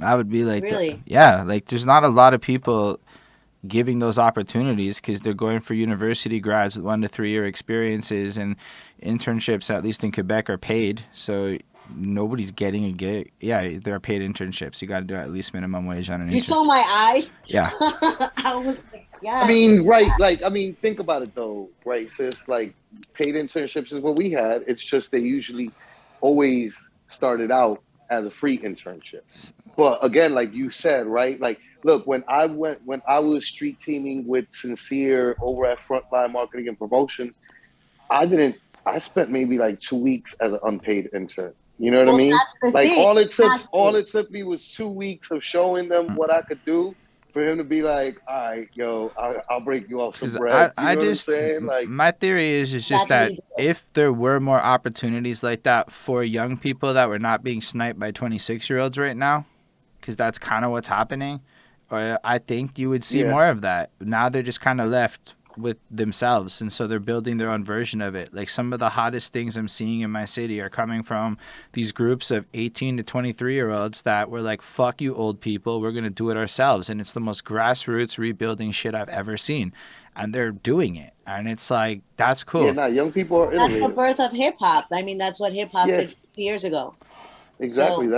I would be like,
Really?
yeah, like there's not a lot of people giving those opportunities because they're going for university grads with 1 to 3 year experiences, and internships, at least in Quebec, are paid. So nobody's getting a gig. Yeah, there are paid internships. You got to do at least minimum wage on an internship.
You saw my eyes?
Yeah.
I was like, yes.
I mean, right? Like, I mean, think about it though, right, sis? Like, paid internships is what we had. It's just they usually always started out as a free internship. But again, like you said, right? Like, look, when I was street teaming with Sincere over at Frontline Marketing and Promotion, I spent maybe like 2 weeks as an unpaid intern. You know what I mean?
That's the
Like,
thing.
all it took me was 2 weeks of showing them what I could do for him to be like, all right, yo, I'll break you off some bread. You know what I'm saying? Like,
my theory is just that if there were more opportunities like that for young people that were not being sniped by 26-year-olds right now, because that's kind of what's happening, or I think you would see more of that. Now they're just kind of left with themselves, and so they're building their own version of it. Like, some of the hottest things I'm seeing in my city are coming from these groups of 18 to 23-year-olds that were like, fuck you old people, we're gonna do it ourselves. And it's the most grassroots rebuilding shit I've ever seen, and they're doing it, and it's like, that's cool.
Yeah, nah, young people are innovative.
That's the birth of hip-hop. I mean, that's what hip-hop did 50 years ago.
Exactly.
So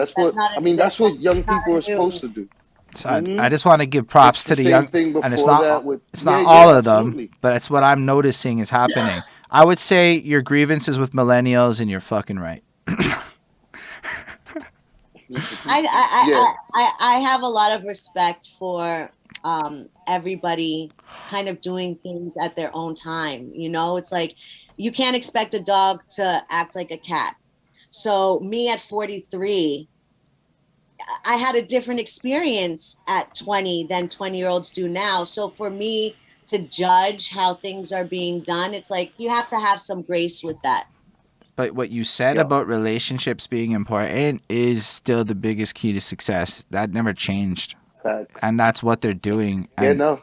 that's what young people are supposed to do.
So I just want to give props to the young, and it's not all of them, but it's what I'm noticing is happening. I would say your grievances with millennials, and you're fucking right.
I have a lot of respect for everybody kind of doing things at their own time. You know, it's like you can't expect a dog to act like a cat. So me at 43, I had a different experience at 20 than 20-year-olds do now. So for me to judge how things are being done, it's like you have to have some grace with that.
But what you said about relationships being important is still the biggest key to success. That never changed. And that's what they're doing. And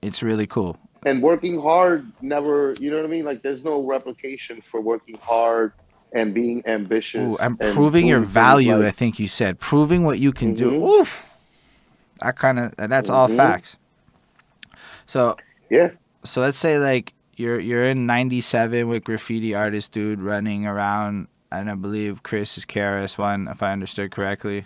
it's really cool.
And working hard never, you know what I mean? Like, there's no replication for working hard and being ambitious.
Ooh, and proving your value, like, I think you said. Proving what you can do. Oof. That's all facts. So, so let's say, like, you're in 97 with Graffiti Artist Dude running around, and I believe Chris is KRS-One, if I understood correctly.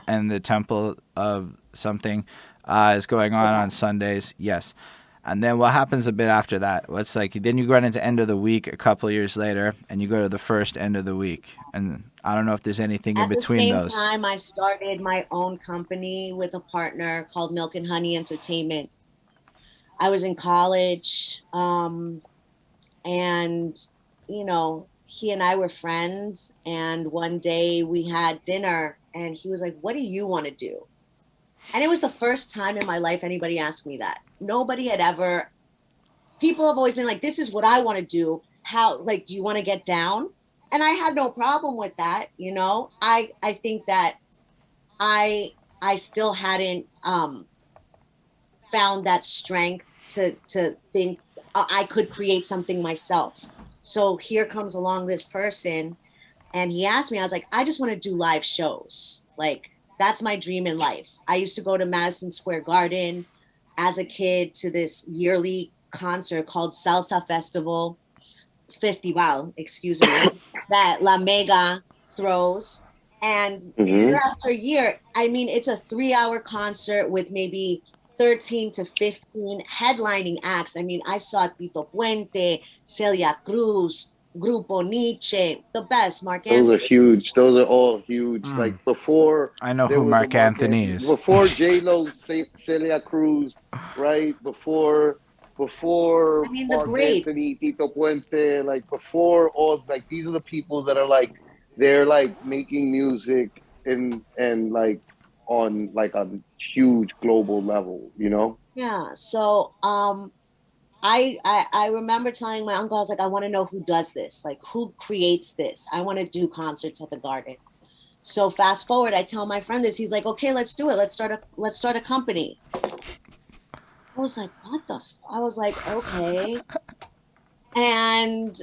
And the Temple of something is going on Sundays. Yes. And then what happens a bit after that? What's like, then you run into End of the Week a couple of years later, and you go to the first End of the Week. And I don't know if there's anything in between those.
At the same time, I started my own company with a partner called Milk and Honey Entertainment. I was in college, and, you know, he and I were friends. And one day we had dinner, and he was like, what do you want to do? And it was the first time in my life anybody asked me that. Nobody had ever, people have always been like, this is what I want to do. How, like, do you want to get down? And I had no problem with that. You know, I think that I still hadn't found that strength to think I could create something myself. So here comes along this person, and he asked me, I was like, I just want to do live shows. Like, that's my dream in life. I used to go to Madison Square Garden as a kid to this yearly concert called Salsa Festival, excuse me, that La Mega throws. And year after year, I mean, it's a 3-hour concert with maybe 13 to 15 headlining acts. I mean, I saw Tito Puente, Celia Cruz, Grupo Nietzsche, the best, Mark Anthony.
Those are huge. Those are all huge. Like, before,
I know who Mark Anthony is.
Before J-Lo, Celia Cruz, right? Before
I mean,
Mark Anthony, Tito Puente, like, before all, like, these are the people that are like, they're like making music and like on like a huge global level, you know?
Yeah. So I remember telling my uncle, I was like, I want to know who does this, like who creates this. I want to do concerts at the Garden. So fast forward, I tell my friend this. He's like, okay, let's do it. Let's start a company. I was like, what the? I was like, okay. And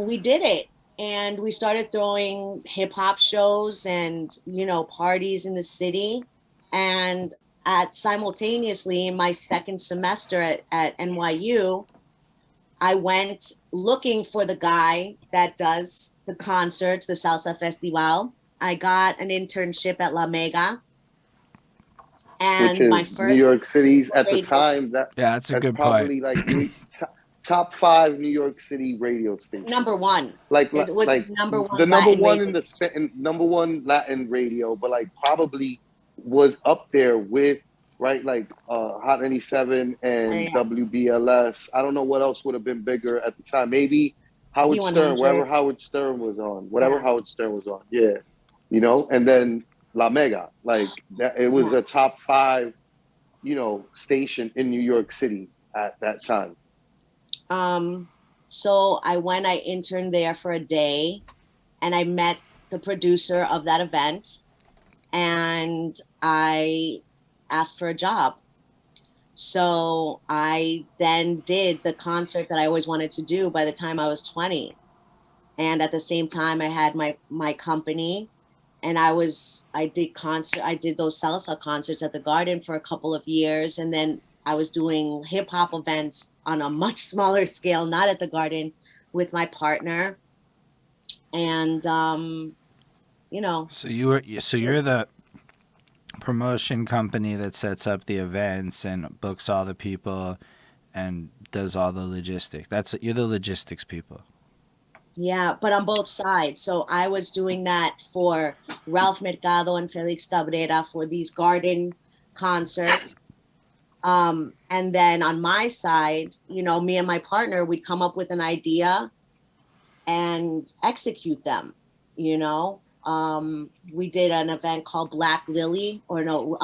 we did it. And we started throwing hip hop shows and, you know, parties in the city. And simultaneously in my second semester at NYU, I went looking for the guy that does the concerts, the Salsa Festival. I got an internship at La Mega.
Which
And my
is New
first
York City at the
radio
time.
that's a
That's
good point.
probably like top 5 New York City radio station.
number one.
Like
It was
like
number one
the number
Latin
one
radio.
number one Latin radio, but like probably was up there with right like Hot 97 and
Yeah.
WBLS. I don't know what else would have been bigger at the time. Maybe Howard Stern,
Z100.
wherever Howard Stern was on, whatever
Yeah.
Howard Stern was on. Yeah, you know, and then La Mega, like that, it was
Yeah.
a top 5, you know, station in New York City at that time.
So I interned there for a day, and I met the producer of that event, and I asked for a job. So I then did the concert that I always wanted to do by the time I was 20. And at the same time, I had my company, and I did those salsa concerts at the Garden for a couple of years, and then I was doing hip hop events on a much smaller scale, not at the Garden, with my partner. And you know.
So you're the promotion company that sets up the events and books all the people and does all the logistics. You're the logistics people.
Yeah, but on both sides. So I was doing that for Ralph Mercado and Felix Cabrera for these Garden concerts. And then on my side, you know, me and my partner, we'd come up with an idea and execute them, you know. We did an event called Black Lily, or no,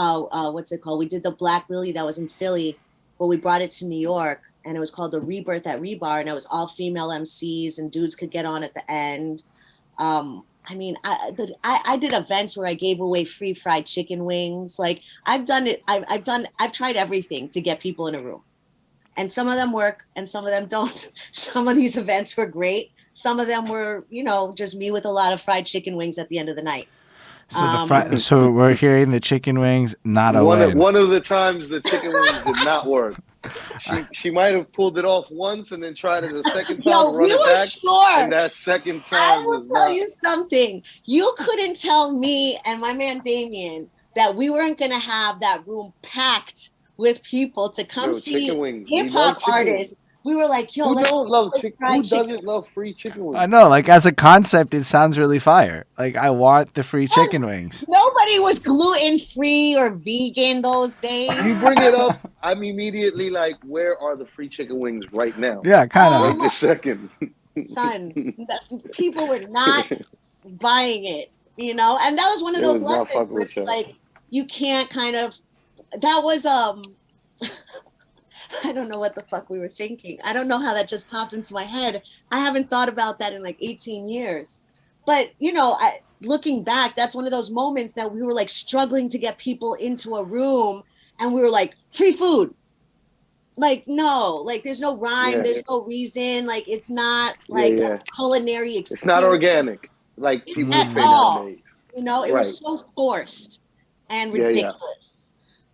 what's it called? We did the Black Lily that was in Philly, but we brought it to New York, and it was called the Rebirth at Rebar, and it was all female MCs, and dudes could get on at the end. I mean, I did events where I gave away free fried chicken wings. Like I've done it. I've tried everything to get people in a room, and some of them work and some of them don't. Some of these events were great. Some of them were, you know, just me with a lot of fried chicken wings at the end of the night.
So so we're hearing the chicken wings, not a win.
One of the times the chicken wings did not work. She might have pulled it off once and then tried it a second time.
No, we were
back,
sure.
And that second time
I will tell you something. You couldn't tell me and my man Damien that we weren't going to have that room packed with people to come see hip hop artists. We were like, yo,
who
let's
who doesn't love free chicken wings?
I know, like as a concept, it sounds really fire. Like I want the free chicken wings.
Nobody was gluten free or vegan those days.
You bring it up, I'm immediately like, where are the free chicken wings right now?
Yeah, kind of.
Right this second.
Son, people were not buying it, you know? And that was one of those lessons where it's like, you can't kind of, that was, I don't know what the fuck we were thinking. I don't know how that just popped into my head. I haven't thought about that in like 18 years. But, you know, looking back, that's one of those moments that we were like struggling to get people into a room and we were like, free food. Like, no, like there's no rhyme. There's no reason. Like, it's not like a culinary experience.
It's not organic. Like people would say nowadays.
You know, it was so forced and ridiculous.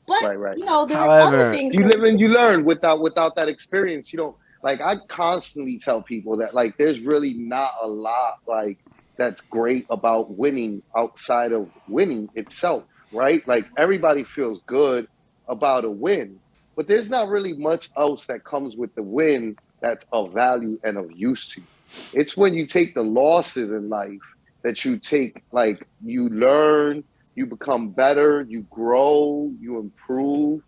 But, you know, there are other things.
You live and you learn without that experience. You don't, like, I constantly tell people that, like, there's really not a lot, like, that's great about winning outside of winning itself, right? Like, everybody feels good about a win, but there's not really much else that comes with the win that's of value and of use to you. It's when you take the losses in life that you take, like, you learn, you become better, you grow, you improve.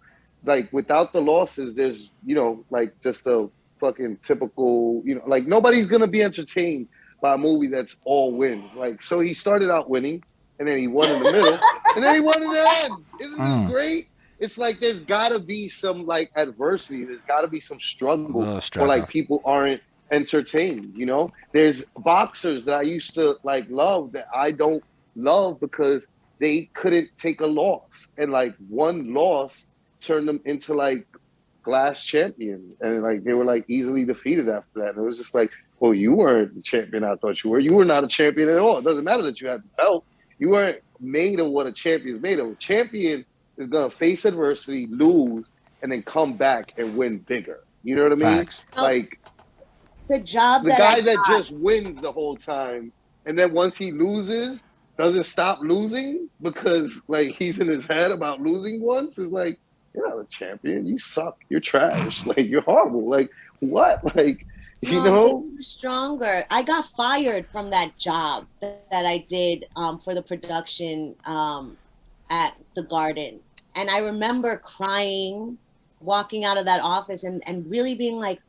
Like without the losses, there's, you know, like just a fucking typical, you know, like nobody's gonna be entertained by a movie that's all win. Like, so he started out winning and then he won in the middle and then he won in the end. Isn't this great? It's like there's gotta be some like adversity, there's gotta be some struggle or like people aren't entertained, you know? There's boxers that I used to like love that I don't love because they couldn't take a loss, and like one loss turned them into like glass champions, and like they were like easily defeated after that. And it was just like, well, you weren't the champion I thought you were. You were not a champion at all. It doesn't matter that you had the belt. You weren't made of what a champion is made of. A champion is gonna face adversity, lose, and then come back and win bigger. You know what I mean?
Facts.
Like
The job
the
that I
guy that
got,
just wins the whole time, and then once he loses, doesn't stop losing because like he's in his head about losing once is like, you're not a champion. You suck. You're trash. Like you're horrible. Like what? Like you
no, but
know?
he was stronger. I got fired from that job that I did for the production at the Garden. And I remember crying, walking out of that office and really being like,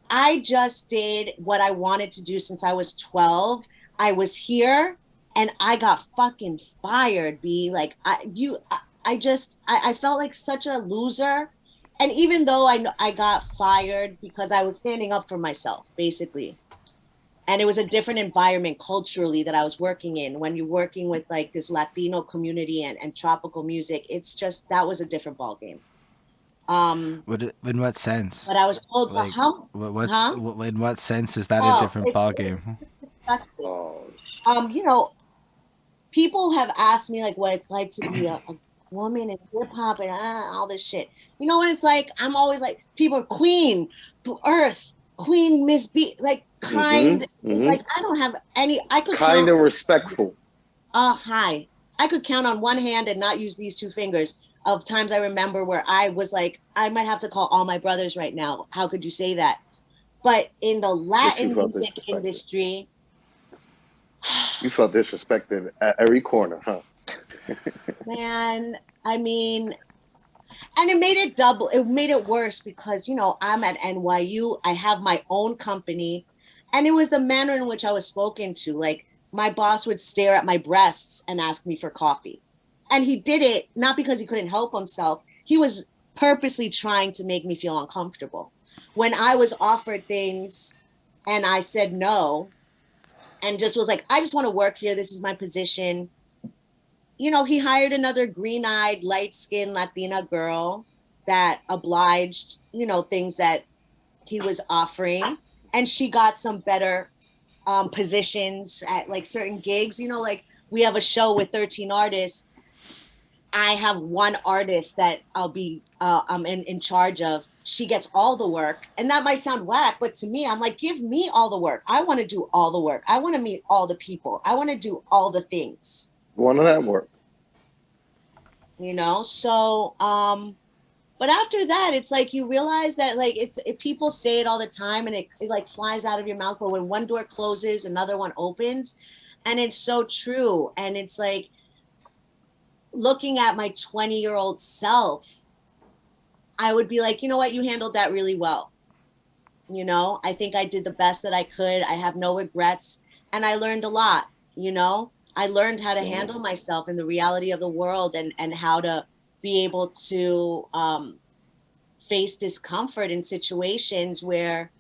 I just did what I wanted to do since I was 12. I was here and I got fucking fired, B. Like I felt like such a loser. And even though I got fired because I was standing up for myself, basically. And it was a different environment culturally that I was working in. When you're working with like this Latino community and tropical music, it's just that was a different ballgame.
In what sense?
But I was told,
Like, in what sense is that a
Oh,
different
it's
ball game?
disgusting.
Oh,
You know, people have asked me like what it's like to be a woman in hip hop and all this shit. You know what it's like? I'm always like, people are Queen, Earth, Queen Miss B, like kind. It's like I don't have any. I could
kind
count.
and respectful.
Hi. I could count on one hand and not use these two fingers of times I remember where I was like, I might have to call all my brothers right now. How could you say that? But in the Latin music industry,
you felt disrespected at every corner, huh?
man, I mean, and it made it worse because, you know, I'm at NYU, I have my own company, and it was the manner in which I was spoken to. Like, my boss would stare at my breasts and ask me for coffee. And he did it not because he couldn't help himself. He was purposely trying to make me feel uncomfortable. When I was offered things and I said no, and just was like, I just want to work here. This is my position. You know, he hired another green-eyed, light-skinned Latina girl that obliged, you know, things that he was offering. And she got some better positions at like certain gigs. You know, like we have a show with 13 artists. I have one artist that I'll be I'm in charge of. She gets all the work. And that might sound whack, but to me, I'm like, give me all the work. I want to do all the work. I want to meet all the people. I want to do all the things.
One of that work.
You know, so but after that, it's like you realize that like people say it all the time and it like flies out of your mouth. But when one door closes, another one opens. And it's so true. And it's like looking at my 20-year-old self, I would be like, you know what, you handled that really well. You know, I think I did the best that I could. I have no regrets. And I learned a lot, you know. I learned how to handle myself in the reality of the world and how to be able to face discomfort in situations where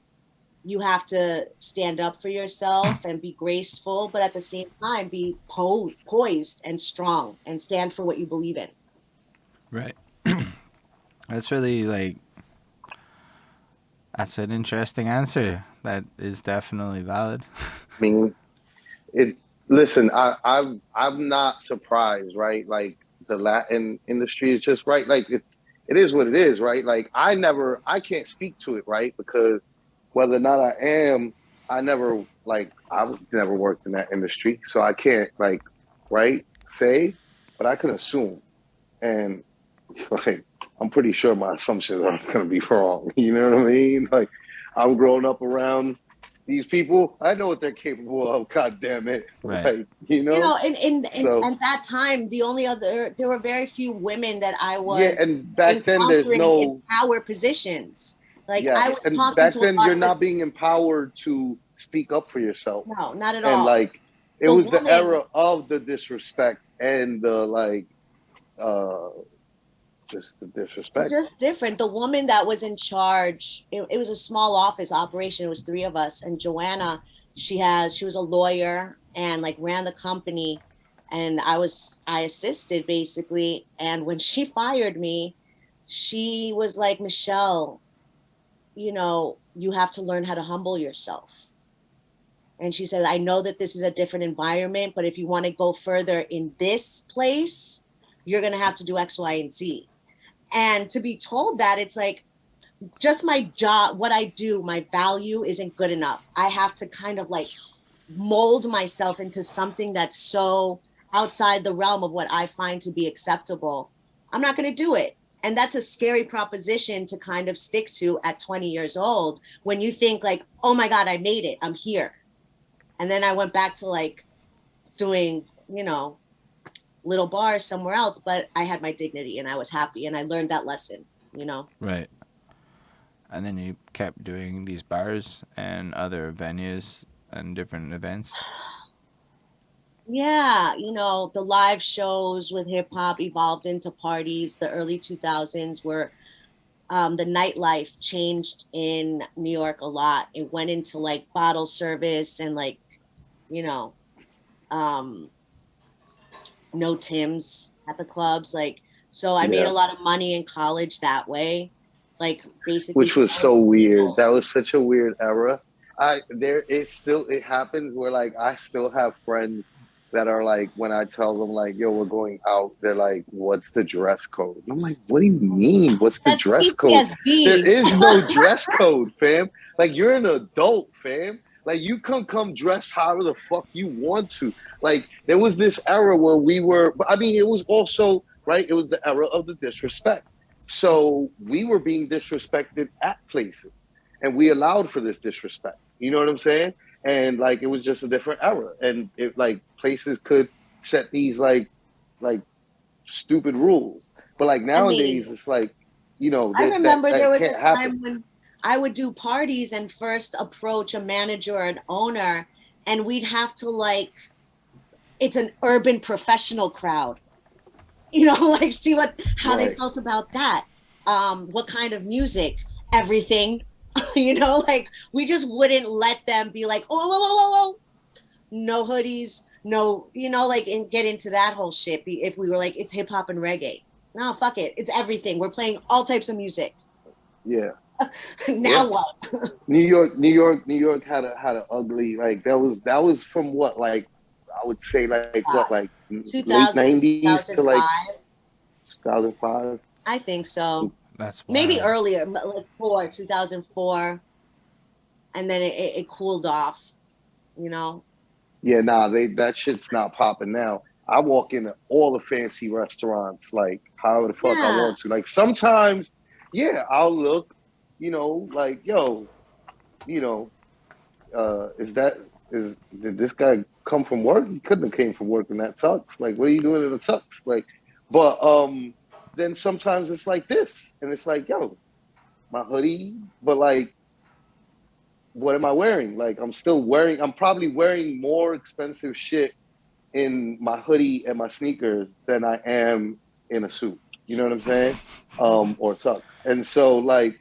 you have to stand up for yourself and be graceful, but at the same time be poised and strong and stand for what you believe in.
Right. That's really like, that's an interesting answer. That is definitely valid.
I mean, listen, I'm not surprised, right? Like the Latin industry is just right. Like it is what it is, right? Like I can't speak to it, right? Because whether or not I've never worked in that industry, so I can't like, right, say, but I can assume, and like I'm pretty sure my assumptions are going to be wrong. You know what I mean? Like I'm growing up around these people. I know what they're capable of. God damn it!
Right.
Like, you know.
In at that time, there were very few women that I was
and back then there's no
in power positions. Like I was
and
talking
back
to
then
a lot
you're
of
not being empowered to speak up for yourself.
No, not at
And
all.
like it
The
was
woman,
the era of the disrespect and the like just the disrespect.
It's just different. The woman that was in charge, it was a small office operation. It was three of us. And Joanna, she was a lawyer and like ran the company. And I assisted basically. And when she fired me, she was like, Michelle, you know, you have to learn how to humble yourself. And she said, I know that this is a different environment, but if you want to go further in this place, you're going to have to do X, Y, and Z. And to be told that, it's like, just my job, what I do, my value isn't good enough. I have to kind of like mold myself into something that's so outside the realm of what I find to be acceptable. I'm not going to do it. And that's a scary proposition to kind of stick to at 20 years old, when you think like, oh my God, I made it, I'm here. And then I went back to like doing, you know, little bars somewhere else, but I had my dignity and I was happy, and I learned that lesson, you know?
Right. And then you kept doing these bars and other venues and different events.
Yeah, you know, the live shows with hip hop evolved into parties. The early 2000s were the nightlife changed in New York a lot. It went into like bottle service and like, you know, no Tims at the clubs. Like, so I made a lot of money in college that way. Like basically,
which was so weird. That was such a weird era. It happens where like I still have friends that are like, when I tell them like, yo, we're going out, they're like, what's the dress code? And I'm like, what do you mean? What's the dress code? There is no dress code, fam. Like, you're an adult, fam. Like, you come dress however the fuck you want to. Like, there was this era where it was also, right, it was the era of the disrespect. So we were being disrespected at places, and we allowed for this disrespect. You know what I'm saying? And like, it was just a different era, and it like places could set these like stupid rules. But like nowadays, it's like, you know,
I remember there was a time when I would do parties and first approach a manager or an owner, and we'd have to like, it's an urban professional crowd. You know, like see how they felt about that. What kind of music, everything, you know, like we just wouldn't let them be like, oh, whoa, no hoodies, no, you know, like, and get into that whole shit. If we were like, it's hip hop and reggae. No, fuck it. It's everything. We're playing all types of music.
Yeah.
Now what?
New York had an ugly, like that was from what, like I would say like what, like late 90s to like 2005.
I think so.
That's
maybe earlier, like 2004, and then it cooled off. You know.
Yeah, nah, that shit's not popping now. I walk into all the fancy restaurants, like however the fuck I want to. Like sometimes, yeah, I'll look, you know, like, yo, you know, did this guy come from work? He couldn't have came from work in that tux. Like, what are you doing in a tux? Like, but then sometimes it's like this, and it's like, yo, my hoodie, but like, what am I wearing? Like, I'm probably wearing more expensive shit in my hoodie and my sneakers than I am in a suit. You know what I'm saying? Or tux. And so like,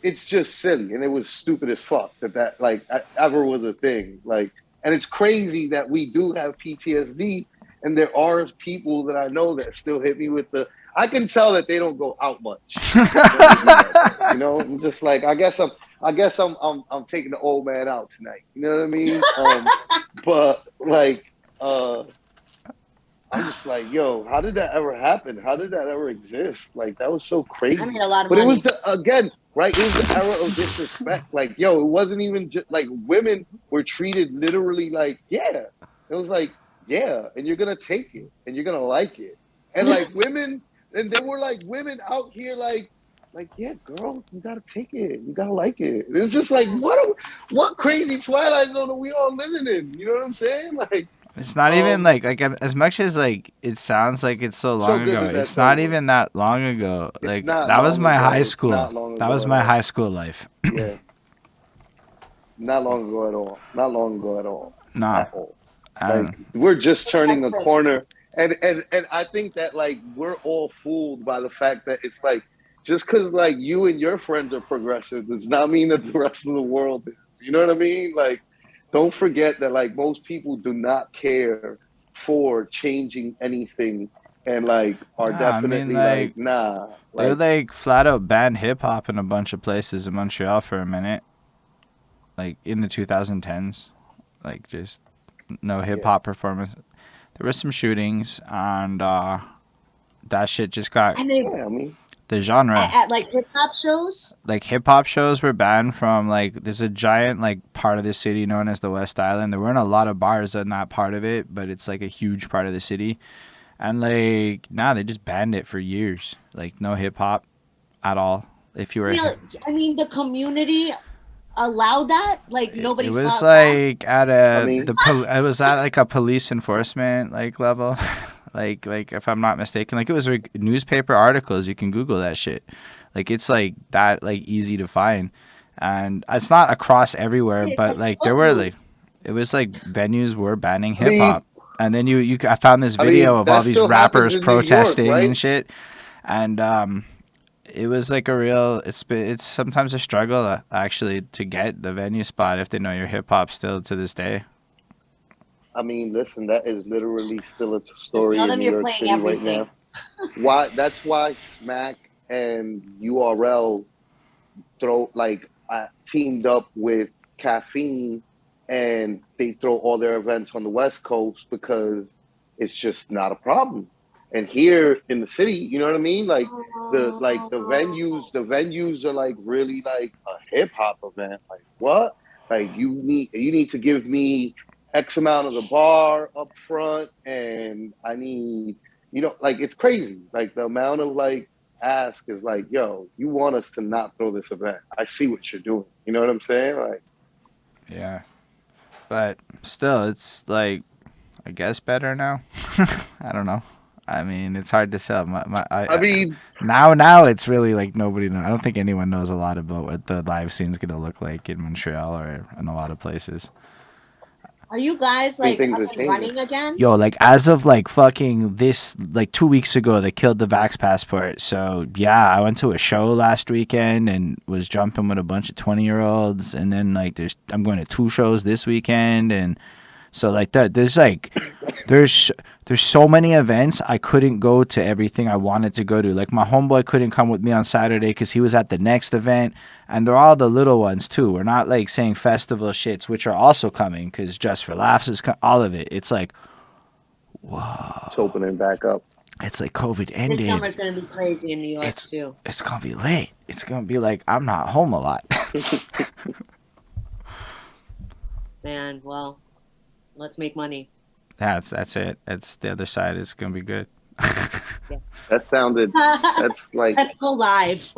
it's just silly, and it was stupid as fuck that like ever was a thing. Like, and it's crazy that we do have PTSD, and there are people that I know that still hit me with I can tell that they don't go out much. You know, I'm just like, I guess I'm taking the old man out tonight. You know what I mean? But like, I'm just like, yo, how did that ever happen? How did that ever exist? Like, that was so crazy.
I made a lot of
money.
It was
right? It was the era of disrespect. Like, yo, it wasn't even just like women were treated literally like, yeah. It was like, yeah, and you're gonna take it, and you're gonna like it, and like women, and there were like women out here like, yeah, girl, you gotta take it, you gotta like it. It was just like, what crazy Twilight Zone are we all living in? You know what I'm saying? Like,
it's not even like as much as like it sounds like it's so long ago. It's not even that long ago. Like, that was my high school. That was my high school life.
Yeah, not long ago at all. Not long ago at all.
No.
At all. Like, we're just turning a corner, and I think that like we're all fooled by the fact that it's like, just because like you and your friends are progressive does not mean that the rest of the world is. You know what I mean? Like, don't forget that like most people do not care for changing anything, and like are definitely like nah.
They like flat out banned hip hop in a bunch of places in Montreal for a minute, like in the 2010s, like just no hip hop performance. there were some shootings, and that shit just got
And they
Yeah, I mean,
the genre.
at like hip hop shows.
Like hip hop shows were banned from like there's a giant like part of the city known as the West Island. There weren't a lot of bars in that part of it, but it's like a huge part of the city. And like they just banned it for years. Like no hip hop at all. If you were
You know, I mean, the community allowed that. Like nobody
it was
fought back.
like at
I
a
mean,
it was at like a police enforcement like level. like if I'm not mistaken, like it was like newspaper articles. You can Google that shit. Like it's like that like easy to find, and it's not across everywhere,
It's
but
like
like there were like
Footloose.
it was like venues were banning
I
hip
mean,
hop, and then I found this
I
video
mean,
of all
that
these
still happens
rappers
in New York,
protesting
right?
and shit, and it was like a real it's sometimes a struggle actually to get the venue spot if they know your hip hop still to this day.
I mean, listen, that is literally still a
Just
story
tell
in
them
New
you're
York
playing
City right
everything.
now. Why? That's why Smack and URL teamed up with Caffeine, and they throw all their events on the West Coast because it's just not a problem. And here in the city, you know what I mean? Like the venues are like really like a hip hop event. Like what? Like you need to give me X amount of the bar up front, and I need like it's crazy. Like the amount of like ask is like, yo, you want us to not throw this event. I see what you're doing. You know what I'm saying? Like,
Yeah, but still, it's like I guess better now. I don't know. I mean, it's hard to sell.
I mean,
Now it's really like nobody knows. I don't think anyone knows a lot about what the live scene's gonna look like in Montreal or in a lot of places.
Are you guys
I think
like
things
up
are
and
changing.
running again?
Yo, like as of like fucking this, like 2 weeks ago, they killed the Vax passport. So yeah, I went to a show last weekend and was jumping with a bunch of 20-year-olds, and then like I'm going to 2 shows this weekend, and so like that. There's so many events. I couldn't go to everything I wanted to go to. Like my homeboy couldn't come with me on Saturday because he was at the next event, and they're all the little ones too. We're not like saying festival shits, which are also coming because Just for Laughs is all of it. It's like, whoa,
It's opening back up.
it's like COVID
This
ended.
summer's gonna be crazy in New York too.
It's gonna be late. It's gonna be like I'm not home a lot.
Man, well, let's make money.
That's it. That's the other side. It's gonna be good.
That sounded. That's like
Let's go live.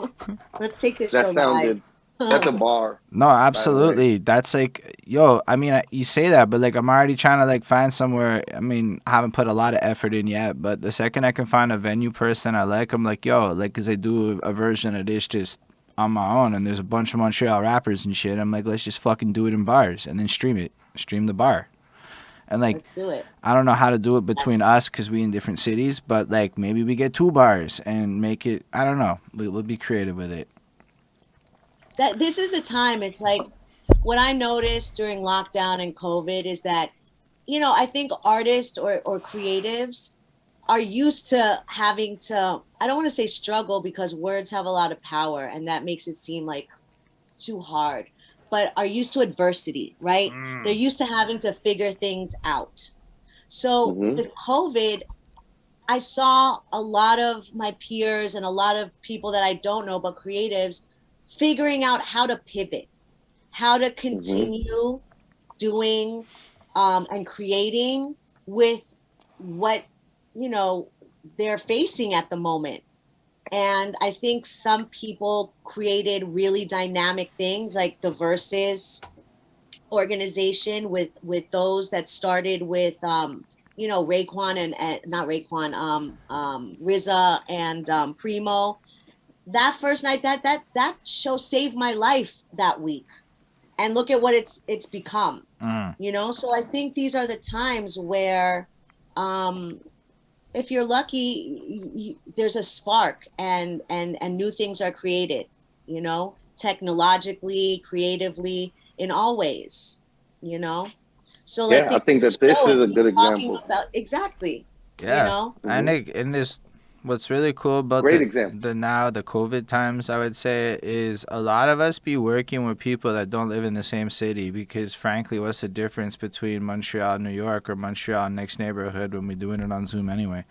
Let's take this
that
show
sounded.
live.
That's a bar.
No, absolutely. That's like, yo, I mean, you say that, but like, I'm already trying to like find somewhere. I mean, I haven't put a lot of effort in yet, but the second I can find a venue person I like, I'm like, yo, like, cause I do a version of this just on my own, and there's a bunch of Montreal rappers and shit. I'm like, let's just fucking do it in bars and then stream the bar. And like,
Let's do it.
I don't know how to do it between us because we in different cities, but like maybe we get 2 bars and make it. I don't know. We'll be creative with it.
That this is the time. It's like what I noticed during lockdown and COVID is that, I think artists or creatives are used to having to, I don't want to say struggle because words have a lot of power and that makes it seem like too hard, but are used to adversity, right? They're used to having to figure things out. So with COVID, I saw a lot of my peers and a lot of people that I don't know, but creatives, figuring out how to pivot, how to continue doing and creating with what, they're facing at the moment. And I think some people created really dynamic things like the Versus organization with those that started with Raekwon and not Raekwon, RZA and Primo. That first night, that show saved my life that week. And look at what it's become. So I think these are the times where if you're lucky, there's a spark and new things are created, technologically, creatively, in all ways, So
I think that this is a good example.
About exactly.
Yeah, and there's What's really cool about
Great example.
the COVID times, I would say, is a lot of us be working with people that don't live in the same city because, frankly, what's the difference between Montreal and New York or Montreal and next neighborhood when we're doing it on Zoom anyway?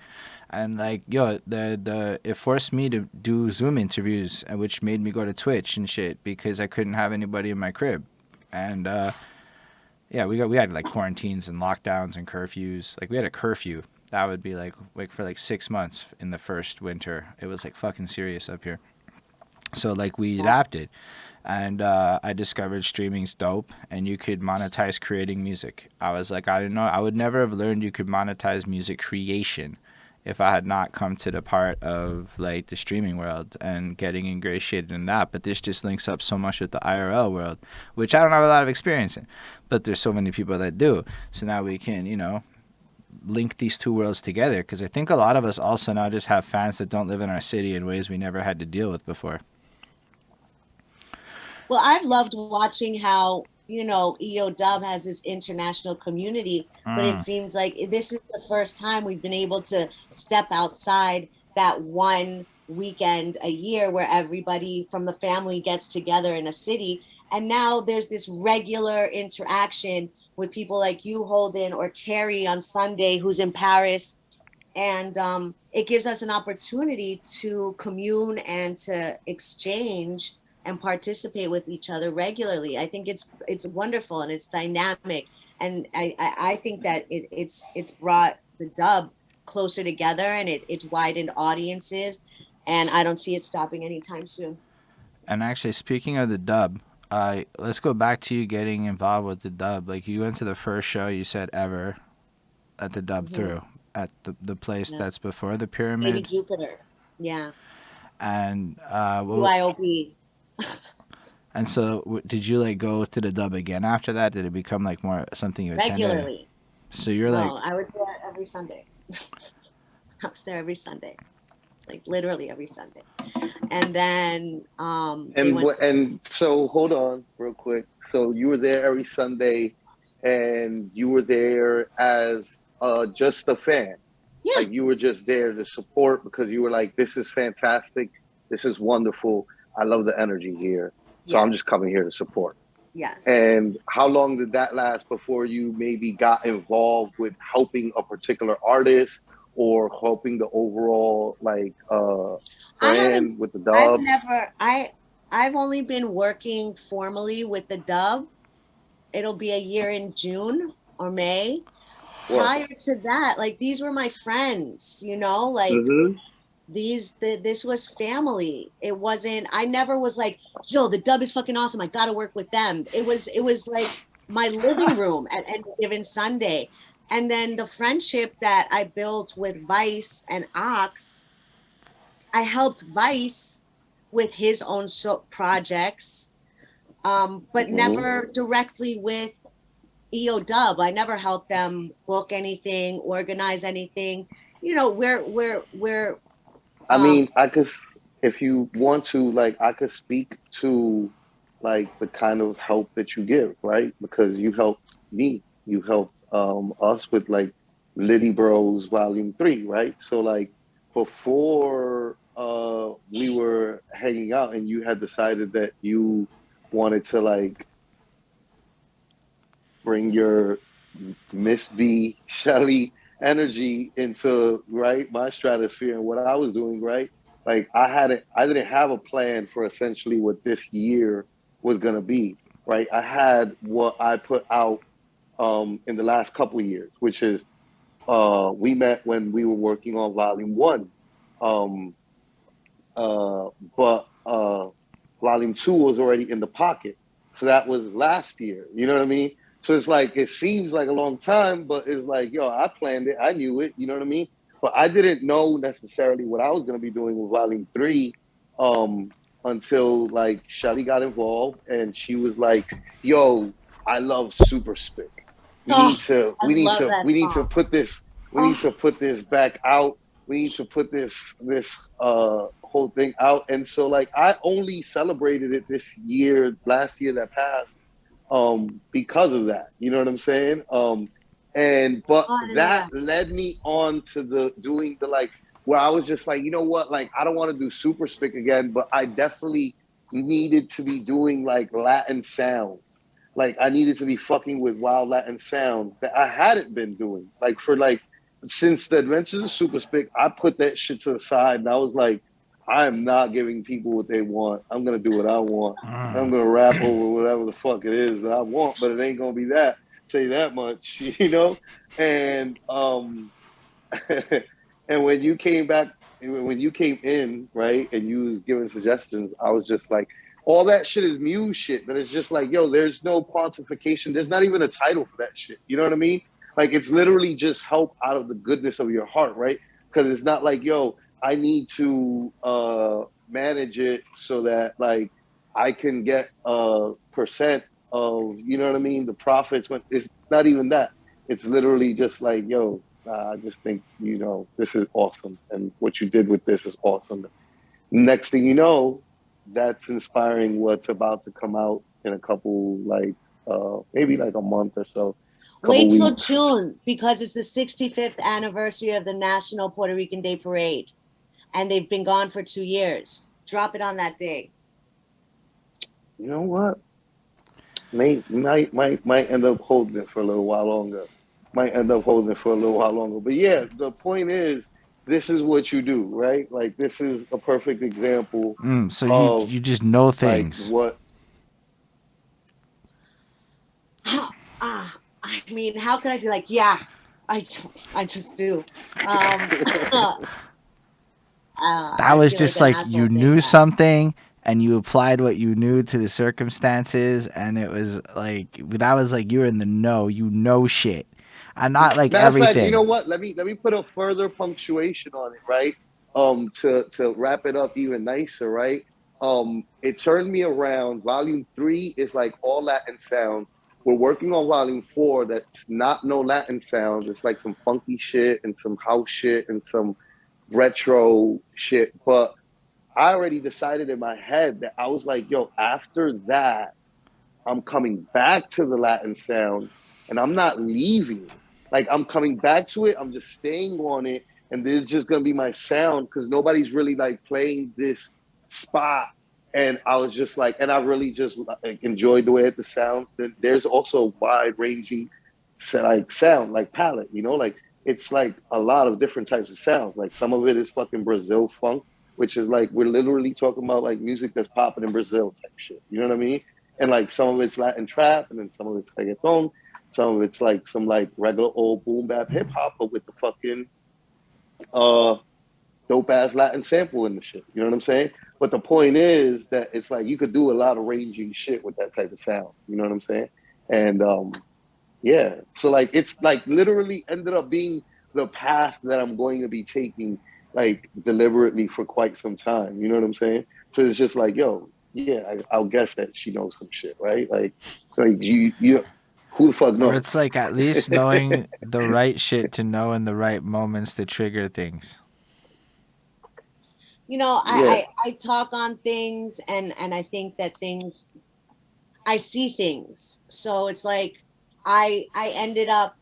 And like, yo, the it forced me to do Zoom interviews, which made me go to Twitch and shit because I couldn't have anybody in my crib. And yeah, we had like quarantines and lockdowns and curfews. Like we had a curfew that would be like for like 6 months in the first winter. It was like fucking serious up here. So like we adapted, and I discovered streaming's dope, and you could monetize creating music. I was like, I didn't know. I would never have learned you could monetize music creation if I had not come to the part of like the streaming world and getting ingratiated in that. But this just links up so much with the IRL world, which I don't have a lot of experience in, but there's so many people that do. So now we can, link these two worlds together, because I think a lot of us also now just have fans that don't live in our city in ways we never had to deal with before.
Well, I've loved watching how, EO Dub has this international community, but it seems like this is the first time we've been able to step outside that one weekend a year where everybody from the family gets together in a city. And now there's this regular interaction with people like you, Holden, or Carrie on Sunday, who's in Paris. And it gives us an opportunity to commune and to exchange and participate with each other regularly. I think it's wonderful and it's dynamic. And I think that it's brought the dub closer together, and it's widened audiences. And I don't see it stopping anytime soon.
And actually, speaking of the dub, let's go back to you getting involved with the dub. Like, you went to the first show you said ever at the dub through at the place that's before the pyramid.
Lady Jupiter, yeah.
And
UIOP.
And so, did you like go to the dub again after that? Did it become like more something you attended?
Regularly.
So you're
no,
like,
I was there every Sunday. I was there every Sunday, like literally every Sunday. And then
and so hold on real quick. So you were there every Sunday, and you were there as just a fan.
Yeah.
Like you were just there to support because you were like, this is fantastic, this is wonderful, I love the energy here. So I'm just coming here to support.
Yes.
And how long did that last before you maybe got involved with helping a particular artist or helping the overall like brand with the dub?
I've only been working formally with the dub. It'll be a year in June or May. Prior to that, like these were my friends, like this was family. It wasn't, I never was like, yo, the dub is fucking awesome, I gotta work with them. It was like my living room at any given Sunday. And then the friendship that I built with Vice and Ox, I helped Vice with his own projects, but never directly with EO Dub. I never helped them book anything, organize anything. We're
I mean, I could, if you want to, like, I could speak to, like, the kind of help that you give, right? Because you helped me, you helped us with, like, Littyyy Bros Volume 3, right? So, like, before we were hanging out and you had decided that you wanted to, like, bring your Miss B, Shelly energy into my stratosphere and what I was doing, right? Like I didn't have a plan for essentially what this year was gonna be, right? I had what I put out in the last couple of years, which is we met when we were working on Volume 1, but Volume 2 was already in the pocket, so that was last year. You know what I mean? So it's like, it seems like a long time, but it's like, yo, I planned it. I knew it. You know what I mean? But I didn't know necessarily what I was going to be doing with Volume 3 until like Shelly got involved and she was like, yo, I love Super Spick. We need to put this back out. We need to put this whole thing out. And so like, I only celebrated it last year that passed, because of that, you know what I'm saying? That led me on to doing the like where I was just like, you know what, like I don't want to do Super Spick again, but I definitely needed to be doing like Latin sounds. Like I needed to be fucking with wild Latin sounds that I hadn't been doing. Like for like since the Adventures of Super Spick, I put that shit to the side and I was like, I am not giving people what they want. I'm gonna do what I want. I'm gonna rap over whatever the fuck it is that I want, but it ain't gonna be that. Say that much, you know? And and when you came back, when you came in, right, and you was giving suggestions, I was just like, all that shit is Muse shit. That is just like, yo, there's no quantification. There's not even a title for that shit. You know what I mean? Like, it's literally just help out of the goodness of your heart, right? Because it's not like, yo, I need to manage it so that like I can get a percent of, you know what I mean, the profits. When it's not even that. It's literally just like, yo, I just think, you know, this is awesome. And what you did with this is awesome. Next thing you know, that's inspiring what's about to come out in a couple, like, maybe like a month or so.
Wait till
Weeks.
June because it's the 65th anniversary of the National Puerto Rican Day Parade. And they've been gone for 2 years. Drop it on that day.
You know what? Might end up holding it for a little while longer. Might end up holding it for a little while longer. But yeah, the point is, this is what you do, right? Like this is a perfect example
So
of
you just know
like
things.
what.
I mean, how could I be like, yeah, I just do.
That was
feel
just
an
like
asshole
you
saying
knew
that.
something and you applied what you knew to the circumstances, and it was like that was like you're in the know. You know shit, and not like
Matter of fact, you know
everything.
what? Let me put a further punctuation on it, right? To wrap it up even nicer, right? It turned me around. Volume 3 is like all Latin sound. We're working on volume 4 that's not no Latin sounds. It's like some funky shit and some house shit and some retro shit. But I already decided in my head that I was like, yo, after that, I'm coming back to the Latin sound and I'm not leaving. Like I'm coming back to it. I'm just staying on it. And this is just gonna be my sound because nobody's really like playing this spot. And I was just like, and I really just like, enjoyed the way it the sound. Then there's also wide ranging like sound, like palette, you know, like it's like a lot of different types of sounds. Like some of it is fucking Brazil funk, which is like we're literally talking about like music that's popping in Brazil type shit. You know what I mean? And like some of it's Latin trap, and then some of it's reggaeton, some of it's like some like regular old boom bap hip hop, but with the fucking uh dope ass Latin sample in the shit. You know what I'm saying? But the point is that it's like you could do a lot of ranging shit with that type of sound. You know what I'm saying? And yeah, so like it's like literally ended up being the path that I'm going to be taking like deliberately for quite some time. You know what I'm saying? So it's just like, yo, yeah, I'll guess that she knows some shit, right? Like you, who the fuck
Or
knows?
it's like at least knowing the right shit to know in the right moments to trigger things.
You know,
Yeah,
I talk on things and I think that things I see things. So it's like I ended up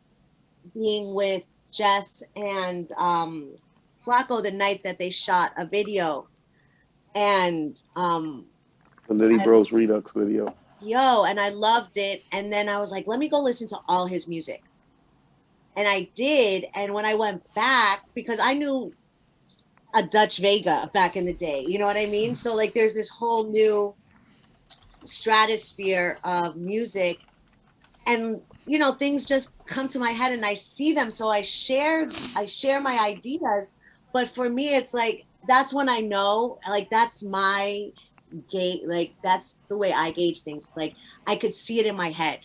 being with Jess and Flacco the night that they shot a video. And
the Littyyy
I,
Bros Redux video.
and I loved it. And then I was like, let me go listen to all his music. And I did. And when I went back, because I knew a Dutch Vega back in the day, you know what I mean? So like there's this whole new stratosphere of music. And you know, things just come to my head and I see them. So I share my ideas. But for me, it's like that's when I know, like that's my gauge, like that's the way I gauge things. Like I could see it in my head.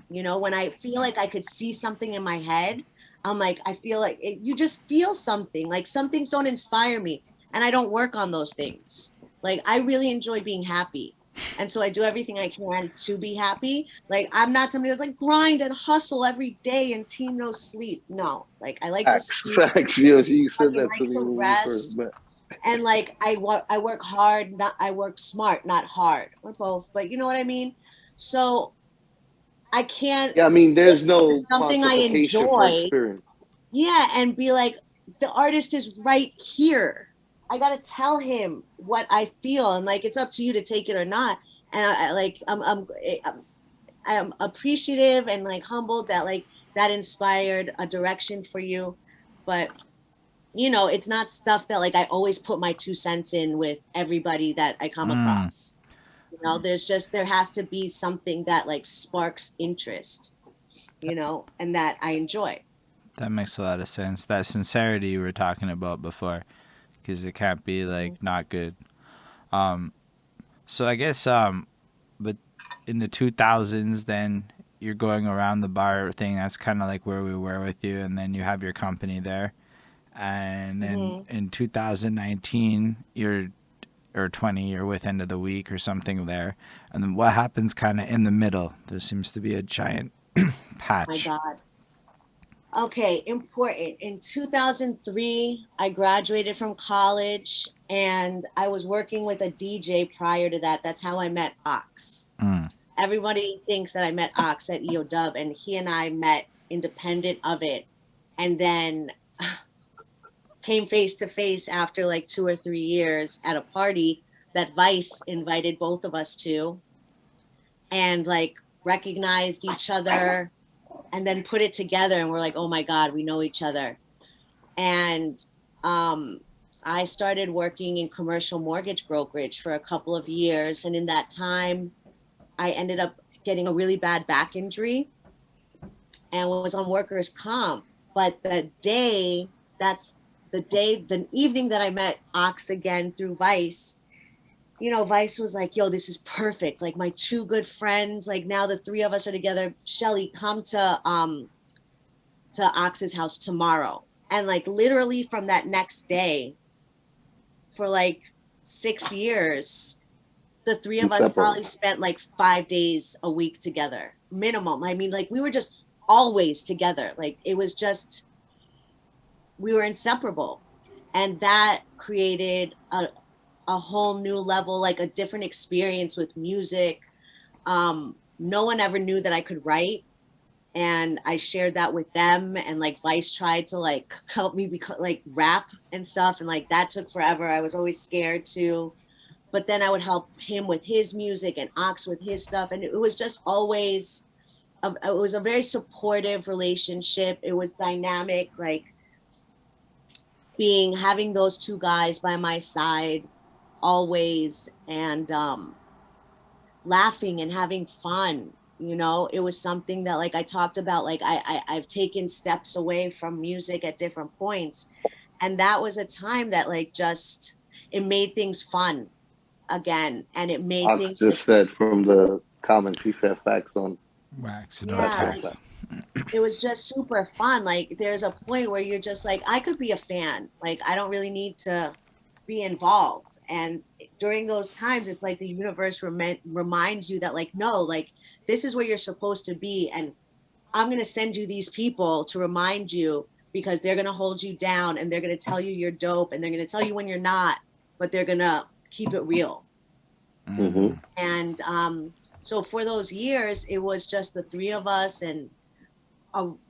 You know, when I feel like I could see something in my head, I'm like, I feel like you just feel something. Like some things don't inspire me, and I don't work on those things. Like I really enjoy being happy, and so I do everything I can to be happy. Like I'm not somebody that's like grind and hustle every day and team no sleep. No, like I like to
Facts,
sleep.
facts. You
I
said that to
like
me
to
when we first
rest.
met.
And like I work hard, not I work smart, not hard, or both. But you know what I mean. So I can't
Yeah, I mean, there's
listen to
no
something I
quantification for
enjoy,
experience.
yeah, and be like, the artist is right here. I gotta tell him what I feel, and like it's up to you to take it or not. And I'm appreciative and like humbled that like that inspired a direction for you, but you know, it's not stuff that like I always put my 2 cents in with everybody that I come across. You know, there has to be something that like sparks interest, you know, and that I enjoy.
That makes a lot of sense. That sincerity you were talking about before, because it can't be like not good. So I guess but in the 2000s, then you're going around the bar thing. That's kind of like where we were with you, and then you have your company there. And then in 2019, you're or 20, you're with End of the Week or something there. And then what happens kind of in the middle? There seems to be a giant patch.
My God. Okay, important. In 2003, I graduated from college and I was working with a DJ prior to that. That's how I met Ox. Everybody thinks that I met Ox at EO Dub, and he and I met independent of it. And then came face to face after like 2 or 3 years at a party that Vice invited both of us to, and like recognized each other and then put it together, and we're like, oh my God, we know each other. And I started working in commercial mortgage brokerage for a couple of years, and in that time I ended up getting a really bad back injury and was on workers' comp. But the evening that I met Ox again through Vice, you know, Vice was like, yo, this is perfect. Like my 2 good friends, like now the 3 of us are together. Shelly, come to Ox's house tomorrow. And like literally from that next day for like 6 years, the 3 of us probably spent like 5 days a week together, minimum. I mean, like we were just always together. Like it was just, we were inseparable. And that created a whole new level, like a different experience with music. No one ever knew that I could write. And I shared that with them. And like Vice tried to like help me like rap and stuff. And like that took forever. I was always scared to. But then I would help him with his music and Ox with his stuff. And it was just always, it was a very supportive relationship. It was dynamic, like having those 2 guys by my side always, and laughing and having fun. You know, it was something that like I talked about, like I've taken steps away from music at different points, and that was a time that like just it made things fun again, and it made
Ox
things
just said from the comments, he said facts on
Wax and
yeah,
tax.
it was just super fun. Like there's a point where you're just like, I could be a fan, like I don't really need to be involved. And during those times it's like the universe reminds you that like, no, like this is where you're supposed to be, and I'm going to send you these people to remind you, because they're going to hold you down and they're going to tell you you're dope, and they're going to tell you when you're not, but they're going to keep it real. And so for those years it was just the 3 of us, and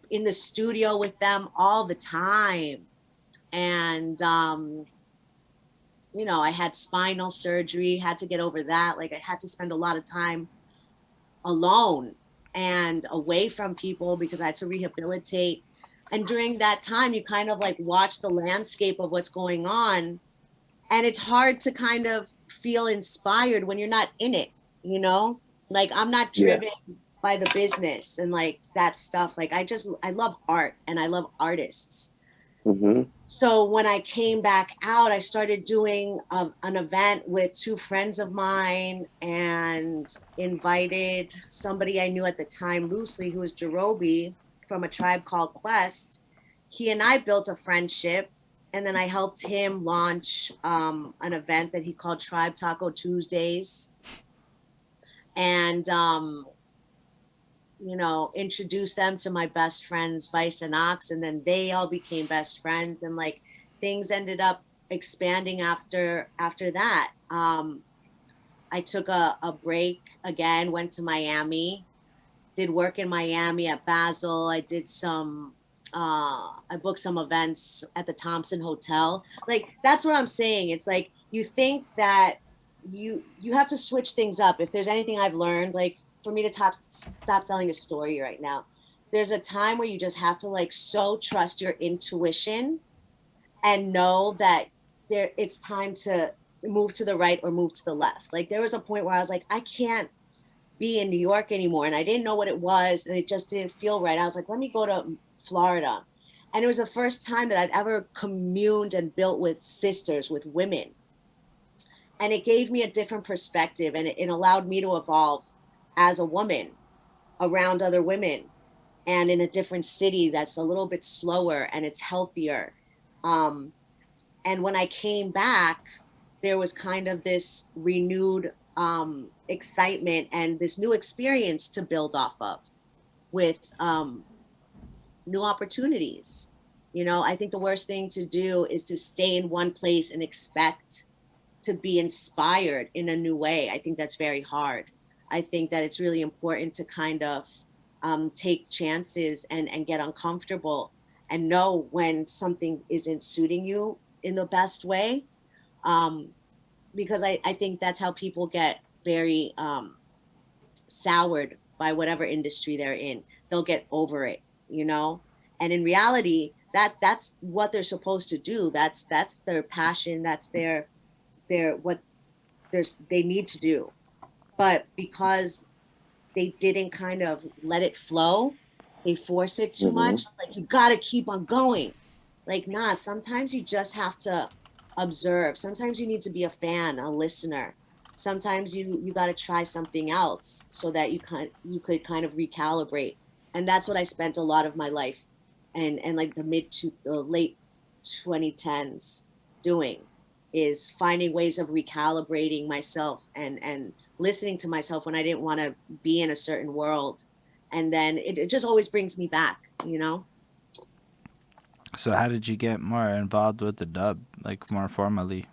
in the studio with them all the time. And you know, I had spinal surgery, had to get over that. Like I had to spend a lot of time alone and away from people because I had to rehabilitate. And during that time, you kind of like watch the landscape of what's going on. And it's hard to kind of feel inspired when you're not in it, you know? Like I'm not driven by the business and like that stuff. Like I love art and I love artists. So when I came back out, I started doing an event with 2 friends of mine, and invited somebody I knew at the time loosely, who was Jerobi from A Tribe Called Quest. He and I built a friendship, and then I helped him launch an event that he called Tribe Taco Tuesdays. And you know, introduced them to my best friends, Vice and Ox, and then they all became best friends, and like things ended up expanding after that. I took a break again, went to Miami, did work in Miami at Basel. I did some I booked some events at the Thompson Hotel. Like, that's what I'm saying. It's like, you think that you have to switch things up. If there's anything I've learned, like, for me to stop telling a story right now, there's a time where you just have to like so trust your intuition and know that it's time to move to the right or move to the left. Like, there was a point where I was like, I can't be in New York anymore, and I didn't know what it was, and it just didn't feel right. I was like, let me go to Florida. And it was the first time that I'd ever communed and built with sisters, with women. And it gave me a different perspective, and it allowed me to evolve as a woman around other women and in a different city that's a little bit slower and it's healthier. And when I came back, there was kind of this renewed excitement and this new experience to build off of with new opportunities. You know, I think the worst thing to do is to stay in one place and expect to be inspired in a new way. I think that's very hard. I think that it's really important to kind of take chances and get uncomfortable and know when something isn't suiting you in the best way. Because I think that's how people get very soured by whatever industry they're in. They'll get over it, you know? And in reality, that's what they're supposed to do. That's their passion. That's their what they need to do. But because they didn't kind of let it flow, they force it too much. Like, you got to keep on going. Like, nah, sometimes you just have to observe. Sometimes you need to be a fan, a listener. Sometimes you got to try something else so that you could kind of recalibrate. And that's what I spent a lot of my life and like the late 2010s doing, is finding ways of recalibrating myself and listening to myself when I didn't want to be in a certain world. And then it just always brings me back, you know?
So how did you get more involved with the dub, like more formally?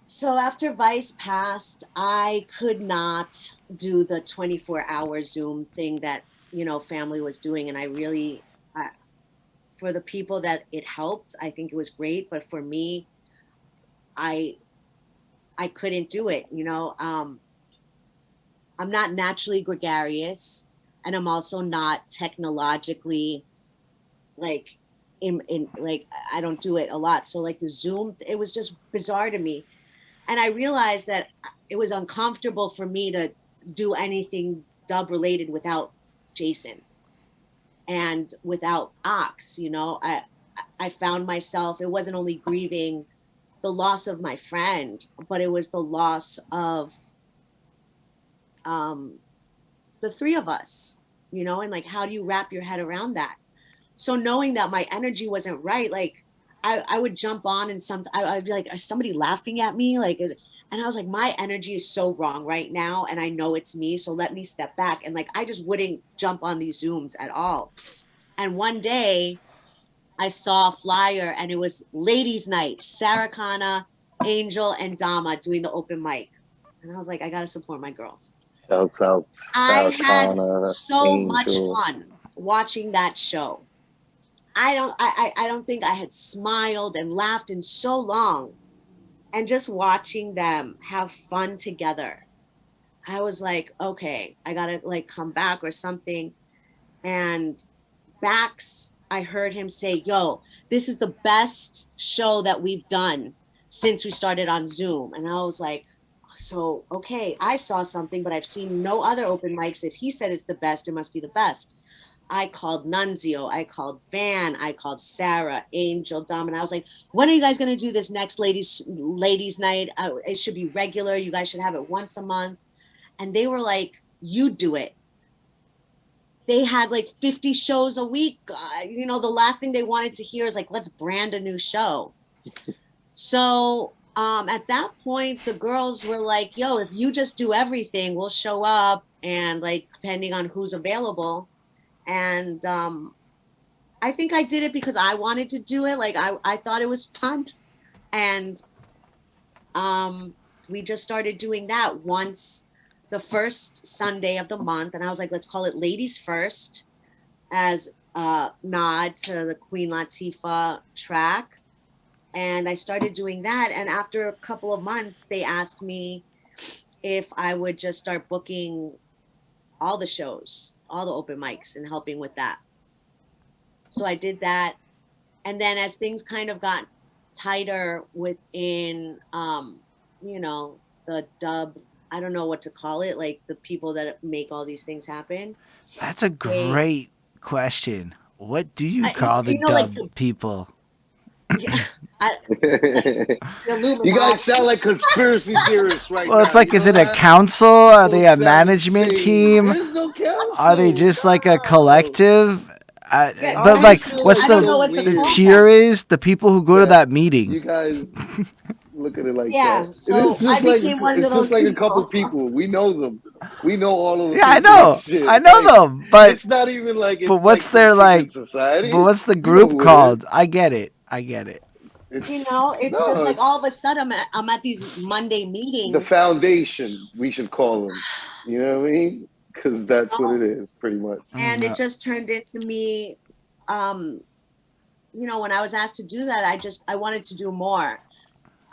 So after Vice passed, I could not do the 24-hour Zoom thing that, you know, family was doing. And I really, for the people that it helped, I think it was great. But for me, I couldn't do it, you know? I'm not naturally gregarious, and I'm also not technologically like in like, I don't do it a lot. So like the Zoom, it was just bizarre to me. And I realized that it was uncomfortable for me to do anything dub related without Jason and without Ox, you know. I found myself, it wasn't only grieving the loss of my friend, but it was the loss of the three of us, you know. And like, how do you wrap your head around that? So knowing that my energy wasn't right, like I would jump on and I'd be like, is somebody laughing at me? Like, and I was like, my energy is so wrong right now. And I know it's me. So let me step back. And like, I just wouldn't jump on these Zooms at all. And one day I saw a flyer and it was ladies night, Sarah Kana, Angel, and Dama doing the open mic. And I was like, I got to support my girls.
Shouts out.
I had
Kana,
so
Angel.
much fun watching that show. I don't think I had smiled and laughed in so long. And just watching them have fun together, I was like, okay, I gotta like come back or something. And Bax, I heard him say, yo, this is the best show that we've done since we started on Zoom. And I was like, so, okay, I saw something, but I've seen no other open mics. If he said it's the best, it must be the best. I called Nunzio, I called Van, I called Sarah, Angel, Dom, and I was like, when are you guys going to do this next ladies night? It should be regular. You guys should have it once a month. And they were like, you do it. They had like 50 shows a week. You know, the last thing they wanted to hear is like, let's brand a new show. So at that point, the girls were like, yo, if you just do everything, we'll show up. And like, depending on who's available. And I think I did it because I wanted to do it. Like, I thought it was fun. And we just started doing that once the first Sunday of the month. And I was like, let's call it Ladies First, as nod to the Queen Latifah track. And I started doing that. And after a couple of months, they asked me if I would just start booking all the shows, all the open mics, and helping with that. So I did that. And then as things kind of got tighter within, the dub, I don't know what to call it, like the people that make all these things happen.
That's a great question. What do you
I-
call the
you know, like
dub people?
Yeah, the
You
Illuminati.
guys sound like conspiracy theorists right now.
Well, it's like,
You
is
know
it a
that?
council? Are they a
Folks sound
management
insane.
team?
There's no council.
Are they just like a
No.
collective?
Yeah,
But
I
like,
feel
what's
I
like
don't
the
know what to
the
call
tier
them.
is? The people who go to
Yeah.
that meeting.
You guys look at it like
Yeah,
that.
so
It's
I
just like
became one of
it's
those
just like a couple
people.
people. We know them. We know all of the
Yeah, I
people and
know,
shit.
I know
Like,
them, but
it's not even like
but
it's
what's
like some
their
secret
like?
society.
But what's the
You know
group
who it
called? I get it. I get it.
is.
It's just like all of a sudden I'm at these Monday meetings.
The foundation, we should call them. You know what I mean? Because that's what it is, pretty much.
And it just turned into me, when I was asked to do that, I wanted to do more.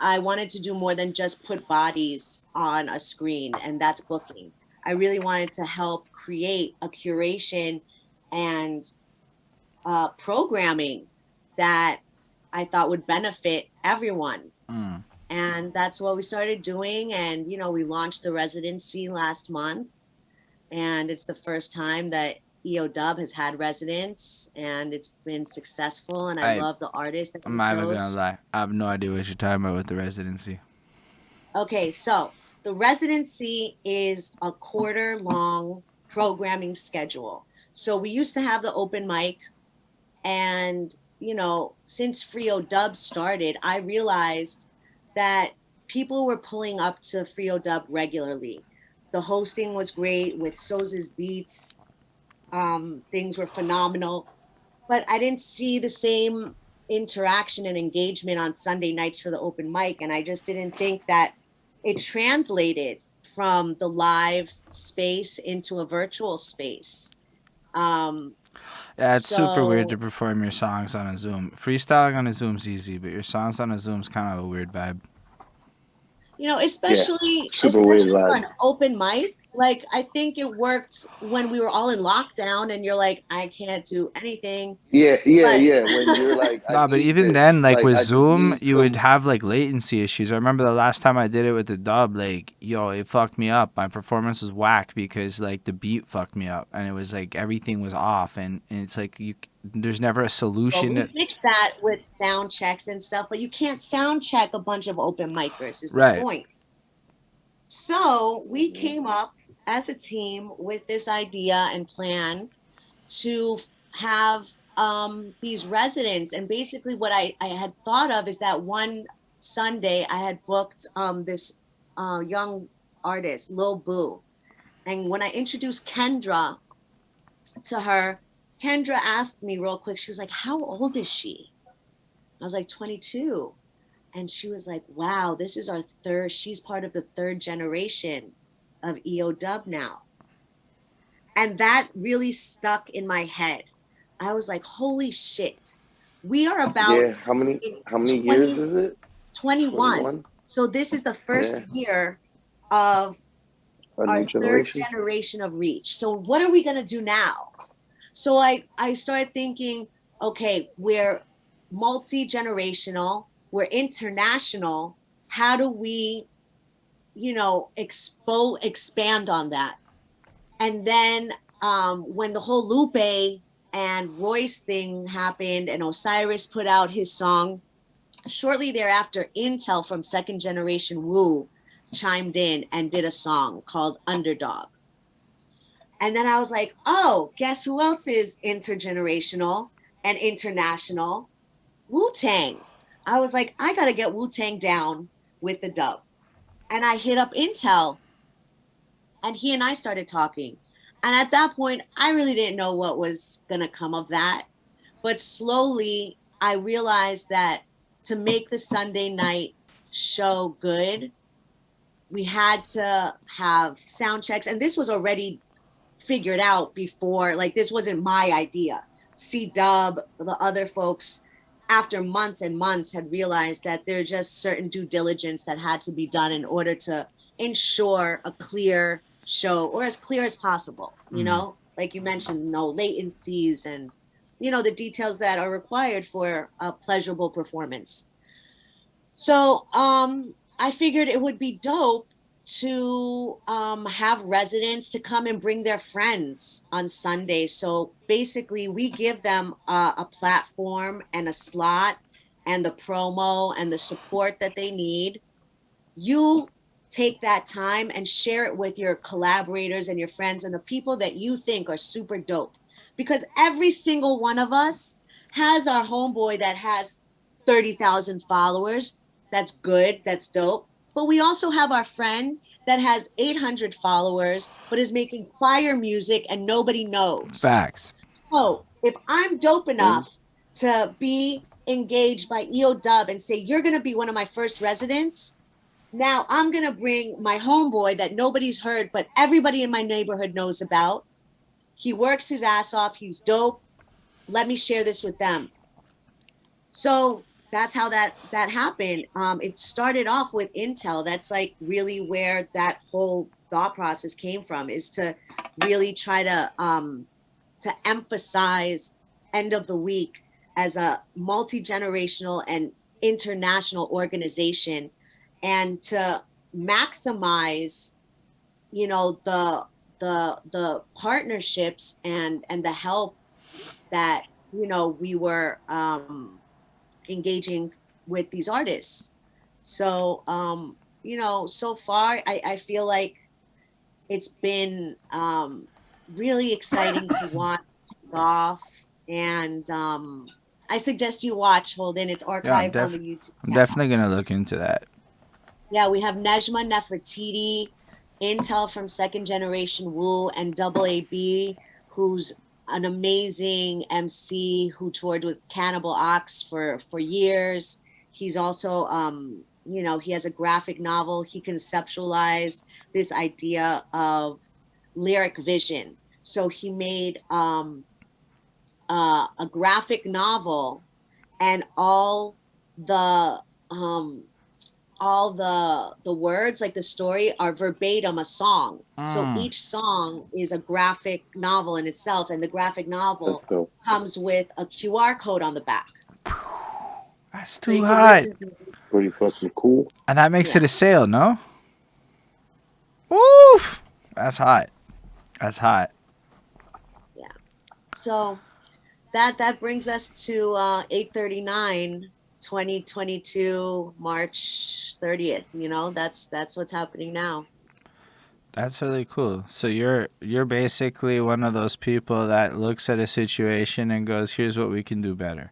I wanted to do more than just put bodies on a screen, and that's booking. I really wanted to help create a curation and programming that I thought would benefit everyone. And that's what we started doing. And, we launched the residency last month. And it's the first time that EO Dub has had residents, and it's been successful. And I love the artists that
I'm not even gonna lie. I have no idea what you're talking about with the residency.
Okay, so the residency is a quarter-long programming schedule. So we used to have the open mic, and since Frio Dub started, I realized that people were pulling up to Frio Dub regularly. The hosting was great with Sosa's beats. Things were phenomenal, but I didn't see the same interaction and engagement on Sunday nights for the open mic. And I just didn't think that it translated from the live space into a virtual space.
Yeah, it's super weird to perform your songs on a Zoom. Freestyling on a Zoom's easy, but your songs on a Zoom's kind of a weird vibe.
Especially
weird
for
vibe.
an open mic. Like, I think it worked when we were all in lockdown and you're like, I can't do anything.
Yeah.
But-
When you're like,
No, but even then, like with Zoom, you would have like latency issues. I remember the last time I did it with the dub, like, it fucked me up. My performance was whack because like the beat fucked me up, and it was like everything was off, and it's like there's never a solution.
Well, we fixed that with sound checks and stuff, but you can't sound check a bunch of open micers is the point. So we came up as a team with this idea and plan to have these residents. And basically what I had thought of is that one Sunday I had booked this young artist, Lil Boo. And when I introduced Kendra to her, Kendra asked me real quick, she was like, how old is she? I was like, 22. And she was like, wow, this is our she's part of the third generation of EO Dub now. And that really stuck in my head. I was like, holy shit. We are about
how many years is it?
21. So this is the first year of our third generation of reach. So what are we going to do now? So I started thinking, okay, we're multi-generational, we're international. How do we, expand on that? And then when the whole Lupe and Royce thing happened and Osiris put out his song, shortly thereafter, Intel from Second Generation Woo chimed in and did a song called Underdog. And then I was like, oh, guess who else is intergenerational and international? Wu-Tang. I was like, I got to get Wu-Tang down with the dub. And I hit up Intel, and he and I started talking. And at that point, I really didn't know what was going to come of that. But slowly, I realized that to make the Sunday night show good, we had to have sound checks. And this was already figured out before, like this wasn't my idea. C-Dub, the other folks, after months and months, had realized that there's just certain due diligence that had to be done in order to ensure a clear show, or as clear as possible, you know, like you mentioned, no latencies and, you know, the details that are required for a pleasurable performance. So I figured it would be dope to have residents to come and bring their friends on Sunday. So basically, we give them a platform and a slot and the promo and the support that they need. You take that time and share it with your collaborators and your friends and the people that you think are super dope. Because every single one of us has our homeboy that has 30,000 followers. That's good. That's dope. But we also have our friend that has 800 followers, but is making fire music and nobody knows.
Facts.
So if I'm dope enough to be engaged by EO Dub and say, you're going to be one of my first residents, now I'm going to bring my homeboy that nobody's heard, but everybody in my neighborhood knows about. He works his ass off. He's dope. Let me share this with them. So that's how that happened. It started off with Intel. That's like really where that whole thought process came from, is to really try to emphasize End of the Week as a multi-generational and international organization, and to maximize, you know, the partnerships and the help that, you know, we were engaging with these artists. So you know, so far I feel like it's been really exciting to watch take off, and I suggest you watch, Holden. It's archived on the YouTube.
I'm definitely gonna look into that.
Yeah, we have Nejma Nefertiti, Intel from Second Generation Wu, and Double AB, who's an amazing MC who toured with Cannibal Ox for years. He's also, you know, he has a graphic novel. He conceptualized this idea of lyric vision. So he made a graphic novel, and all the words, like the story, are verbatim a song. So each song is a graphic novel in itself, and the graphic novel comes with a QR code on the back.
That's too hot.
Pretty fucking cool.
And that makes it a sale, no? Oof. That's hot. That's hot.
Yeah. So that brings us to 8/39. 2022 March 30th. You know, that's what's happening now.
That's really cool. So you're basically one of those people that looks at a situation and goes, here's what we can do better.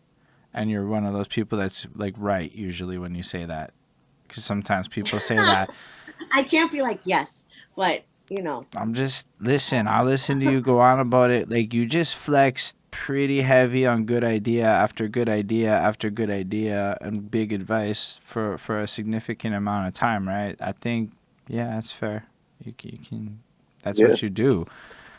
And you're one of those people that's like right usually when you say that, because sometimes people say that.
I can't be like yes, but you know,
I'll listen to you go on about it. Like, you just flexed pretty heavy on good idea after good idea after good idea and big advice for a significant amount of time, right? I think, yeah, that's fair. You can that's what you do.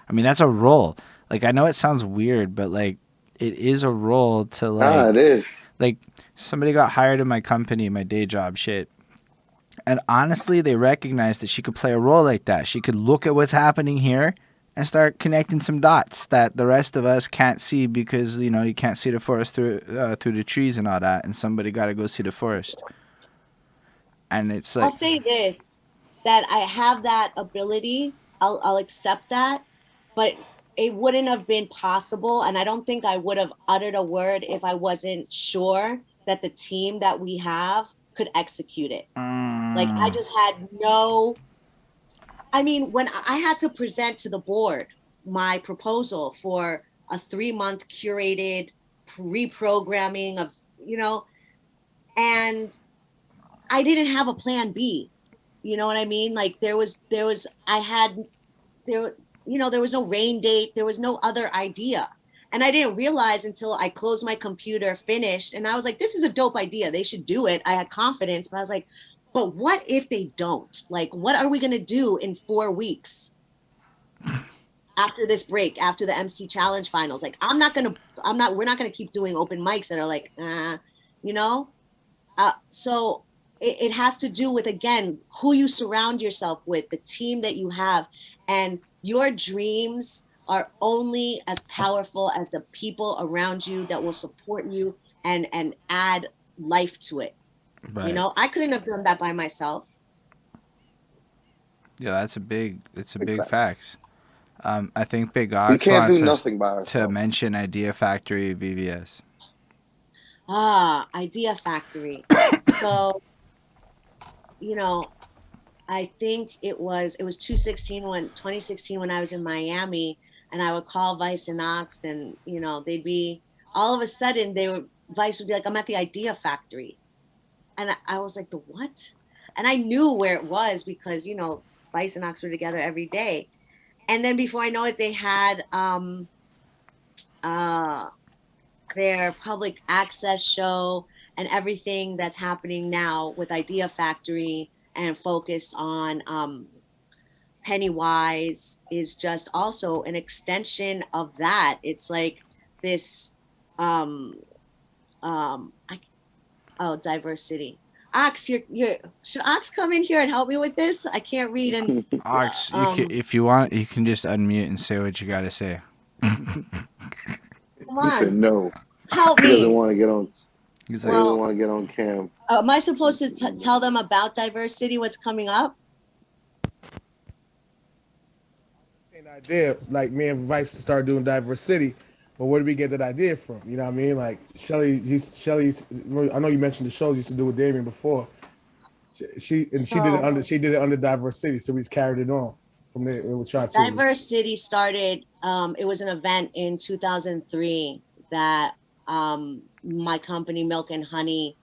I mean, that's a role. Like, I know it sounds weird, but like, it is a role to like,
it is.
Like, somebody got hired in my company, my day job shit. And honestly, they recognized that she could play a role like that. She could look at what's happening here and start connecting some dots that the rest of us can't see, because, you know, you can't see the forest through the trees and all that. And somebody got to go see the forest. And it's like,
I'll say this, that I have that ability. I'll accept that, but it wouldn't have been possible. And I don't think I would have uttered a word if I wasn't sure that the team that we have could execute it. Like, I just had I mean, when I had to present to the board my proposal for a 3-month curated reprogramming of, you know, and I didn't have a plan B. You know what I mean? Like, there was no rain date. There was no other idea. And I didn't realize until I closed my computer, finished, and I was like, this is a dope idea. They should do it. I had confidence, but I was like, but what if they don't? Like, what are we going to do in 4 weeks? after this break, after the MC Challenge finals. Like, we're not gonna keep doing open mics that are like, you know? So it has to do with, again, who you surround yourself with, the team that you have, and your dreams are only as powerful as the people around you that will support you and add life to it.
Right.
You know, I couldn't have done that by myself.
Yeah, it's a big facts. I think Big
We
Ox
can't do
wants us
nothing by
to
ourselves.
mention Idea Factory VVS.
Idea Factory. So, you know, I think it was 2016 when I was in Miami, and I would call Vice and Ox, and you know, they'd be, all of a sudden Vice would be like, I'm at the Idea Factory. And I was like, the what? And I knew where it was because, you know, Vice and Ox were together every day. And then before I know it, they had their public access show and everything that's happening now with Idea Factory and focused on Pennywise is just also an extension of that. It's like this diversity. Ox, should Ox come in here and help me with this? I can't read. And
Ox, if you want, you can just unmute and say what you got to say.
Come
He said
on,
no.
help
He doesn't
me.
want to get on.
He's
He
like,
doesn't want to get on cam.
Am I supposed to tell them about diversity? What's coming up?
Same idea, like me and Vice started doing diversity, but where did we get that idea from? You know what I mean? Like Shelly, I know you mentioned the shows you used to do with Damien before. She did it under diversity, so we just carried it on from there. We would try to.
Diversity started. It was an event in 2003 that my company Milk and Honey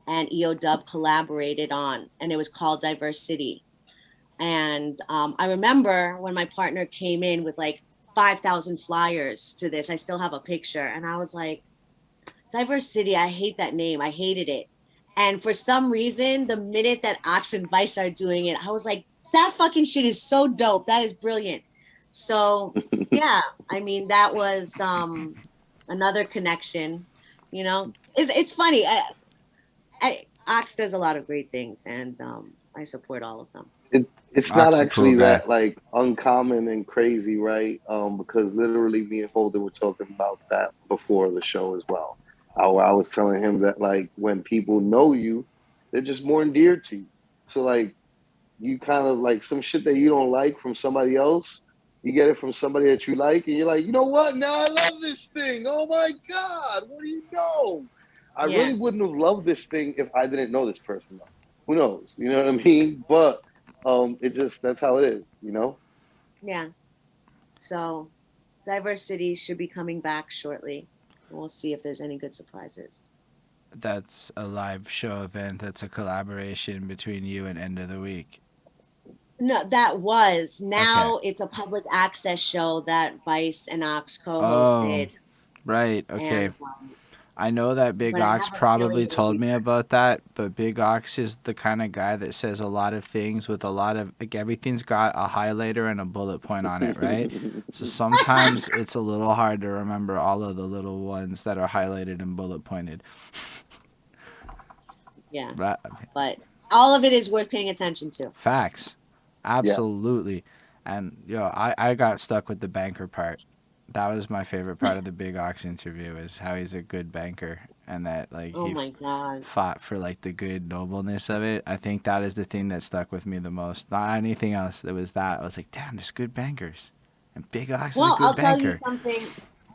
and EO Dub collaborated on, and it was called Diversity. And I remember when my partner came in with like 5,000 flyers to this. I still have a picture, and I was like, Diversity, I hate that name. I hated it. And for some reason, the minute that Ox and Vice started doing it, I was like, that fucking shit is so dope. That is brilliant. So yeah, I mean, that was another connection. You know, it's funny. Ox does a lot of great things, and I support all of them.
It's
Ox
not
a
actually
cool guy.
that like uncommon and crazy, right? Because literally me and Holden were talking about that before the show as well. I was telling him that like when people know you, they're just more endeared to you. So like you kind of like some shit that you don't like from somebody else, you get it from somebody that you like, and you're like, you know what? Now I love this thing. Oh my God, what do you know? I really wouldn't have loved this thing if I didn't know this person though. Who knows? You know what I mean? But it just, that's how it is, you know?
Yeah. So Diversity should be coming back shortly. We'll see if there's any good surprises.
That's a live show event. That's a collaboration between you and End of the Week.
No, that was. Now It's a public access show that Vice and Ox co-hosted.
Right. Okay.
And,
I know that Big
but I
Ox
have a
probably
feeling
told
it'll be
me about that, but Big Ox is the kind of guy that says a lot of things with a lot of, like, everything's got a highlighter and a bullet point on it, right? So sometimes it's a little hard to remember all of the little ones that are highlighted and bullet pointed.
Yeah.
Right.
But all of it is worth paying attention to.
Facts. Absolutely. Yeah. And I got stuck with the banker part. That was my favorite part of the Big Ox interview, is how he's a good banker and that like
my God,
fought for like the good nobleness of it. I think that is the thing that stuck with me the most. Not anything else. It was that. I was like, damn, there's good bankers. And Big Ox is a good
I'll
banker.
tell you something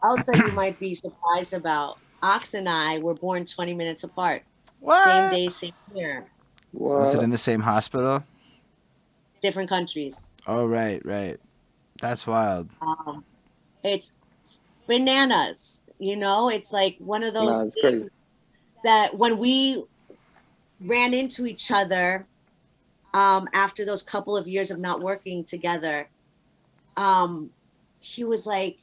else that you might be surprised about. Ox and I were born 20 minutes apart.
What?
Same day, same year.
What?
Was it in the same hospital?
Different countries.
Oh, right. That's wild.
It's bananas, you know? It's like one of those things
crazy.
that when we ran into each other after those couple of years of not working together, he was like,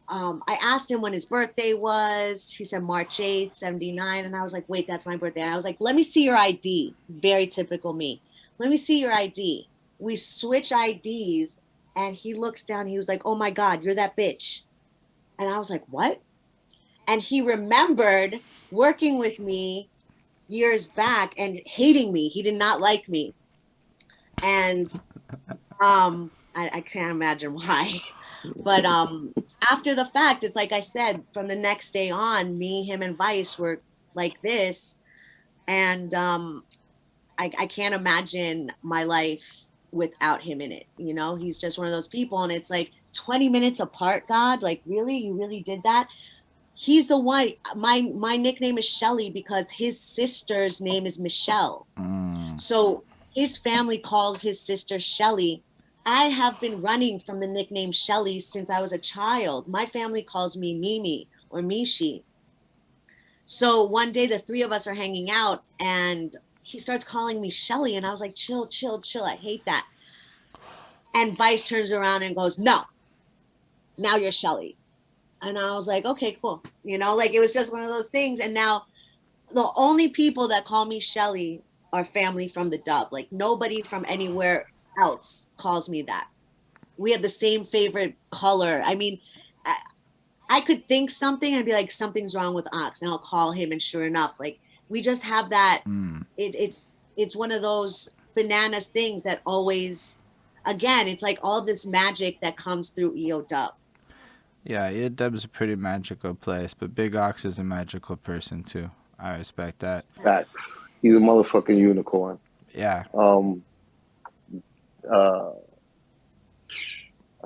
I asked him when his birthday was. He said March 8th, 79. And I was like, wait, that's my birthday. And I was like, let me see your ID. Very typical me. Let me see your ID. We switch IDs. And he looks down, he was like, oh my God, you're that bitch. And I was like, what? And he remembered working with me years back and hating me. He did not like me. And I can't imagine why. But after the fact, it's like I said, from the next day on, me, him, and Vice were like this. And I can't imagine my life without him in it. You know, he's just one of those people. And it's like 20 minutes apart, God, like, really? You really did that? He's the one. My nickname is Shelly because his sister's name is Michelle. So his family calls his sister Shelly. I have been running from the nickname Shelly since I was a child. My family calls me Mimi or Mishi. So one day the three of us are hanging out and he starts calling me Shelly. And I was like, chill, chill, chill. I hate that. And Vice turns around and goes, no, now you're Shelly. And I was like, okay, cool. You know, like it was just one of those things. And now the only people that call me Shelly are family from the Dub. Like nobody from anywhere else calls me that. We have the same favorite color. I mean, I could think something and be like, something's wrong with Ox, and I'll call him, and sure enough, like we just have that. It's one of those bananas things that always, again, it's like all this magic that comes through EO Dub.
Yeah, EO Dub's a pretty magical place, but Big Ox is a magical person too. I respect that.
Facts. He's a motherfucking unicorn.
Yeah.
I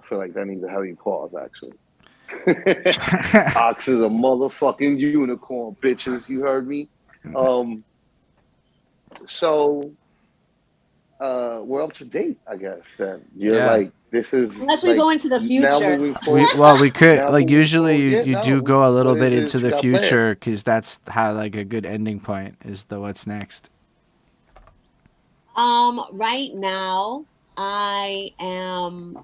feel like that needs a heavy pause, actually. Ox is a motherfucking unicorn, bitches. You heard me? So we're up to date, I guess. Then you're like, this is
unless we go into the future.
We could like usually you do go a little bit into the future because that's how like a good ending point is the what's next.
Right now I am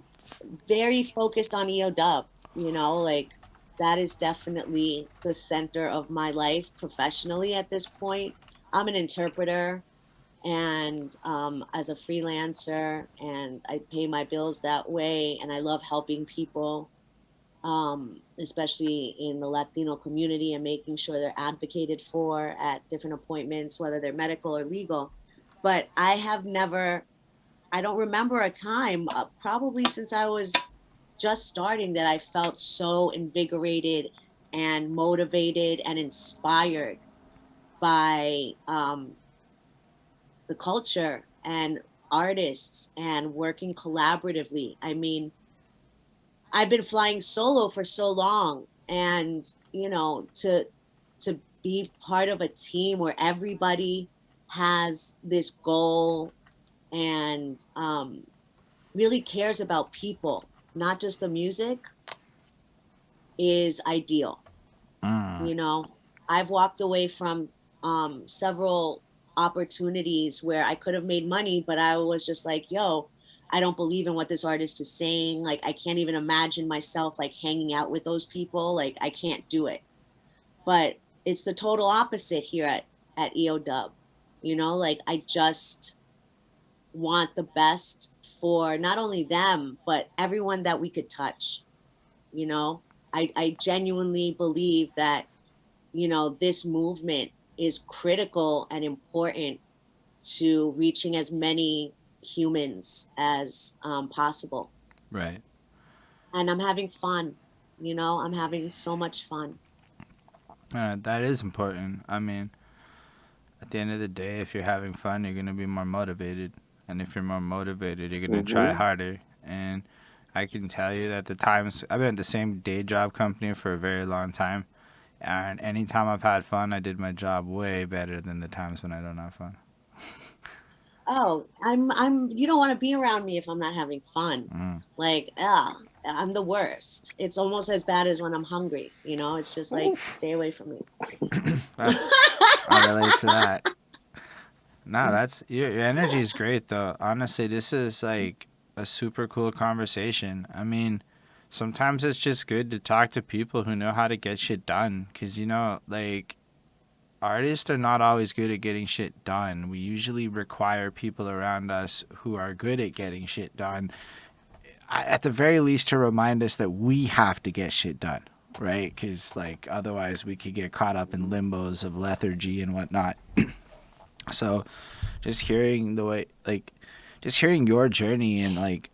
very focused on EO Dub. You know, like that is definitely the center of my life professionally at this point. I'm an interpreter and as a freelancer, and I pay my bills that way, and I love helping people, especially in the Latino community, and making sure they're advocated for at different appointments, whether they're medical or legal. But I don't remember a time, probably since I was just starting, that I felt so invigorated and motivated and inspired by the culture and artists and working collaboratively. I mean, I've been flying solo for so long, and you know, to be part of a team where everybody has this goal and really cares about people, not just the music, is ideal. You know, I've walked away from several opportunities where I could have made money, but I was just like, yo, I don't believe in what this artist is saying. Like, I can't even imagine myself like hanging out with those people. Like, I can't do it. But it's the total opposite here at EO Dub. You know, like I just want the best for not only them, but everyone that we could touch. You know, I genuinely believe that, you know, this movement is critical and important to reaching as many humans as possible.
Right.
And I'm having fun. You know, I'm having so much fun.
That is important. I mean, at the end of the day, if you're having fun, you're going to be more motivated. And if you're more motivated, you're going to try harder. And I can tell you that the times I've been at the same day job company for a very long time. And anytime I've had fun, I did my job way better than the times when I don't have fun.
Oh, you don't want to be around me if I'm not having fun. Like, I'm the worst. It's almost as bad as when I'm hungry. You know, it's just like, stay away from me.
I relate to that. No, that's your energy is great though. Honestly, this is like a super cool conversation. I mean, sometimes it's just good to talk to people who know how to get shit done. Because, you know, like, artists are not always good at getting shit done. We usually require people around us who are good at getting shit done. at the very least to remind us that we have to get shit done, right? Because like otherwise we could get caught up in limbos of lethargy and whatnot. So just hearing the way, like, just hearing your journey and like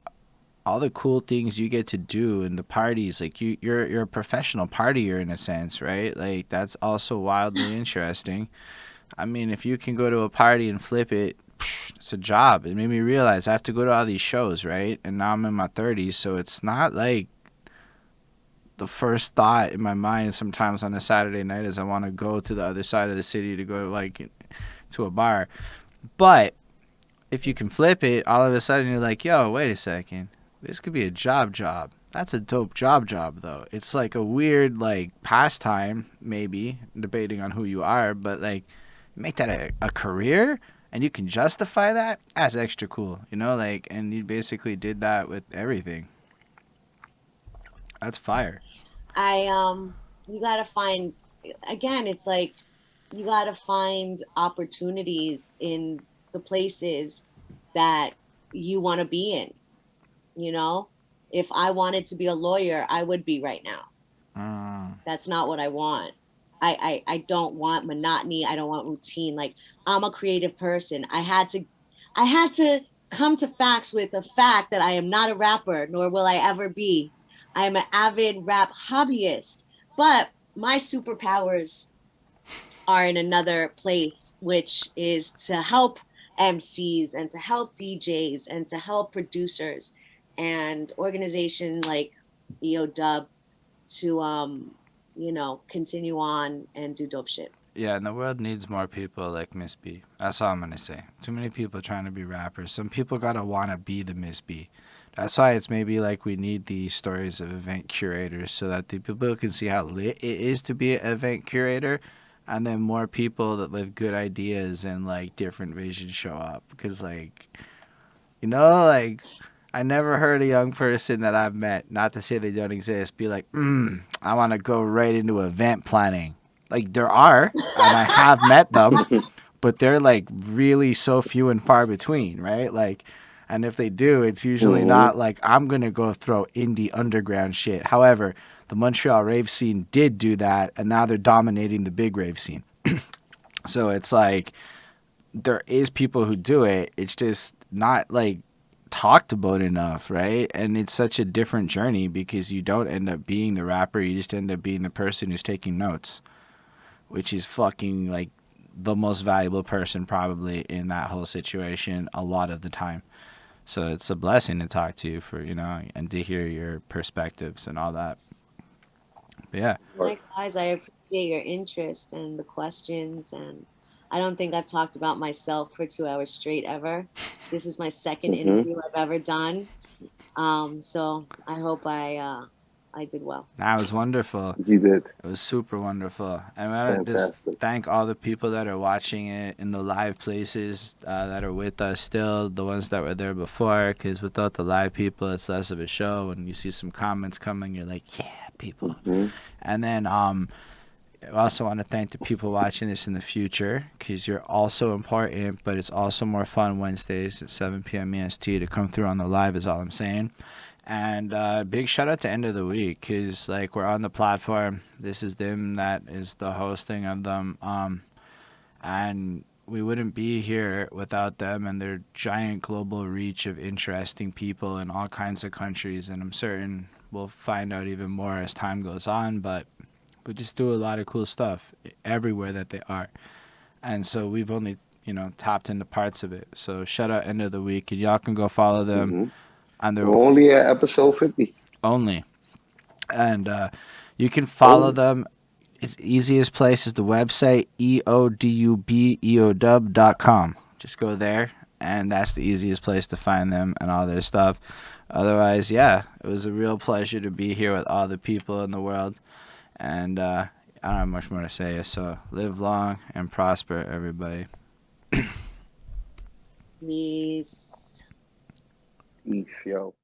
all the cool things you get to do and the parties, like you're a professional partier in a sense, right? Like that's also wildly interesting. I mean, if you can go to a party and flip it, it's a job. It made me realize I have to go to all these shows, right? And now I'm in my 30s, so it's not like the first thought in my mind sometimes on a Saturday night is I want to go to the other side of the city to go like to a bar. But if you can flip it, all of a sudden you're like, yo, wait a second. This could be a job. That's a dope job, though. It's like a weird, like, pastime, maybe, debating on who you are, but, like, make that a career, and you can justify that, that's extra cool, you know? Like, and you basically did that with everything. That's fire.
You gotta find, again, it's like, you gotta find opportunities in the places that you want to be in. You know, if I wanted to be a lawyer, I would be right now. That's not what I want. I don't want monotony. I don't want routine. Like, I'm a creative person. I had to come to facts with the fact that I am not a rapper, nor will I ever be. I am an avid rap hobbyist, but my superpowers are in another place, which is to help MCs and to help DJs and to help producers and organization like EOW to continue on and do dope shit.
Yeah, and the world needs more people like Miss B. That's all I'm gonna say. Too many people trying to be rappers. Some people gotta wanna be the Miss B. That's why it's maybe like we need these stories of event curators so that the people can see how lit it is to be an event curator, and then more people that with good ideas and like different visions show up. Because like, like I never heard a young person that I've met, not to say they don't exist, be like, I want to go right into event planning. Like there are, and I have met them, but they're like really so few and far between, right? Like, and if they do, it's usually not like I'm going to go throw indie underground shit. However, the Montreal rave scene did do that, and now they're dominating the big rave scene. So it's like there is people who do it. It's just not like talked about enough, right? And it's such a different journey because you don't end up being the rapper. You just end up being the person who's taking notes, which is fucking like the most valuable person probably in that whole situation a lot of the time. So it's a blessing to talk to you for, and to hear your perspectives and all that. But yeah.
Likewise, I appreciate your interest and the questions, and I don't think I've talked about myself for 2 hours straight ever. This is my second interview I've ever done. So I hope I did well.
That was wonderful.
You did.
It was super wonderful. And I want to just thank all the people that are watching it in the live places that are with us still, the ones that were there before, because without the live people, it's less of a show. When you see some comments coming, you're like, yeah, people. And then I also want to thank the people watching this in the future, because you're also important, but it's also more fun Wednesdays at 7 p.m. EST to come through on the live is all I'm saying. And big shout out to End of the Week, because like we're on the platform. This is them that is the hosting of them. And we wouldn't be here without them and their giant global reach of interesting people in all kinds of countries. And I'm certain we'll find out even more as time goes on. But we just do a lot of cool stuff everywhere that they are. And so we've only, tapped into parts of it. So shout out End of the Week. And y'all can go follow them. And they're
only at episode 50.
Only. And you can follow them. Its easiest place is the website, eodubeodub.com. Just go there, and that's the easiest place to find them and all their stuff. Otherwise, yeah, it was a real pleasure to be here with all the people in the world. And I don't have much more to say, so live long and prosper, everybody.
Peace.
Peace, yo.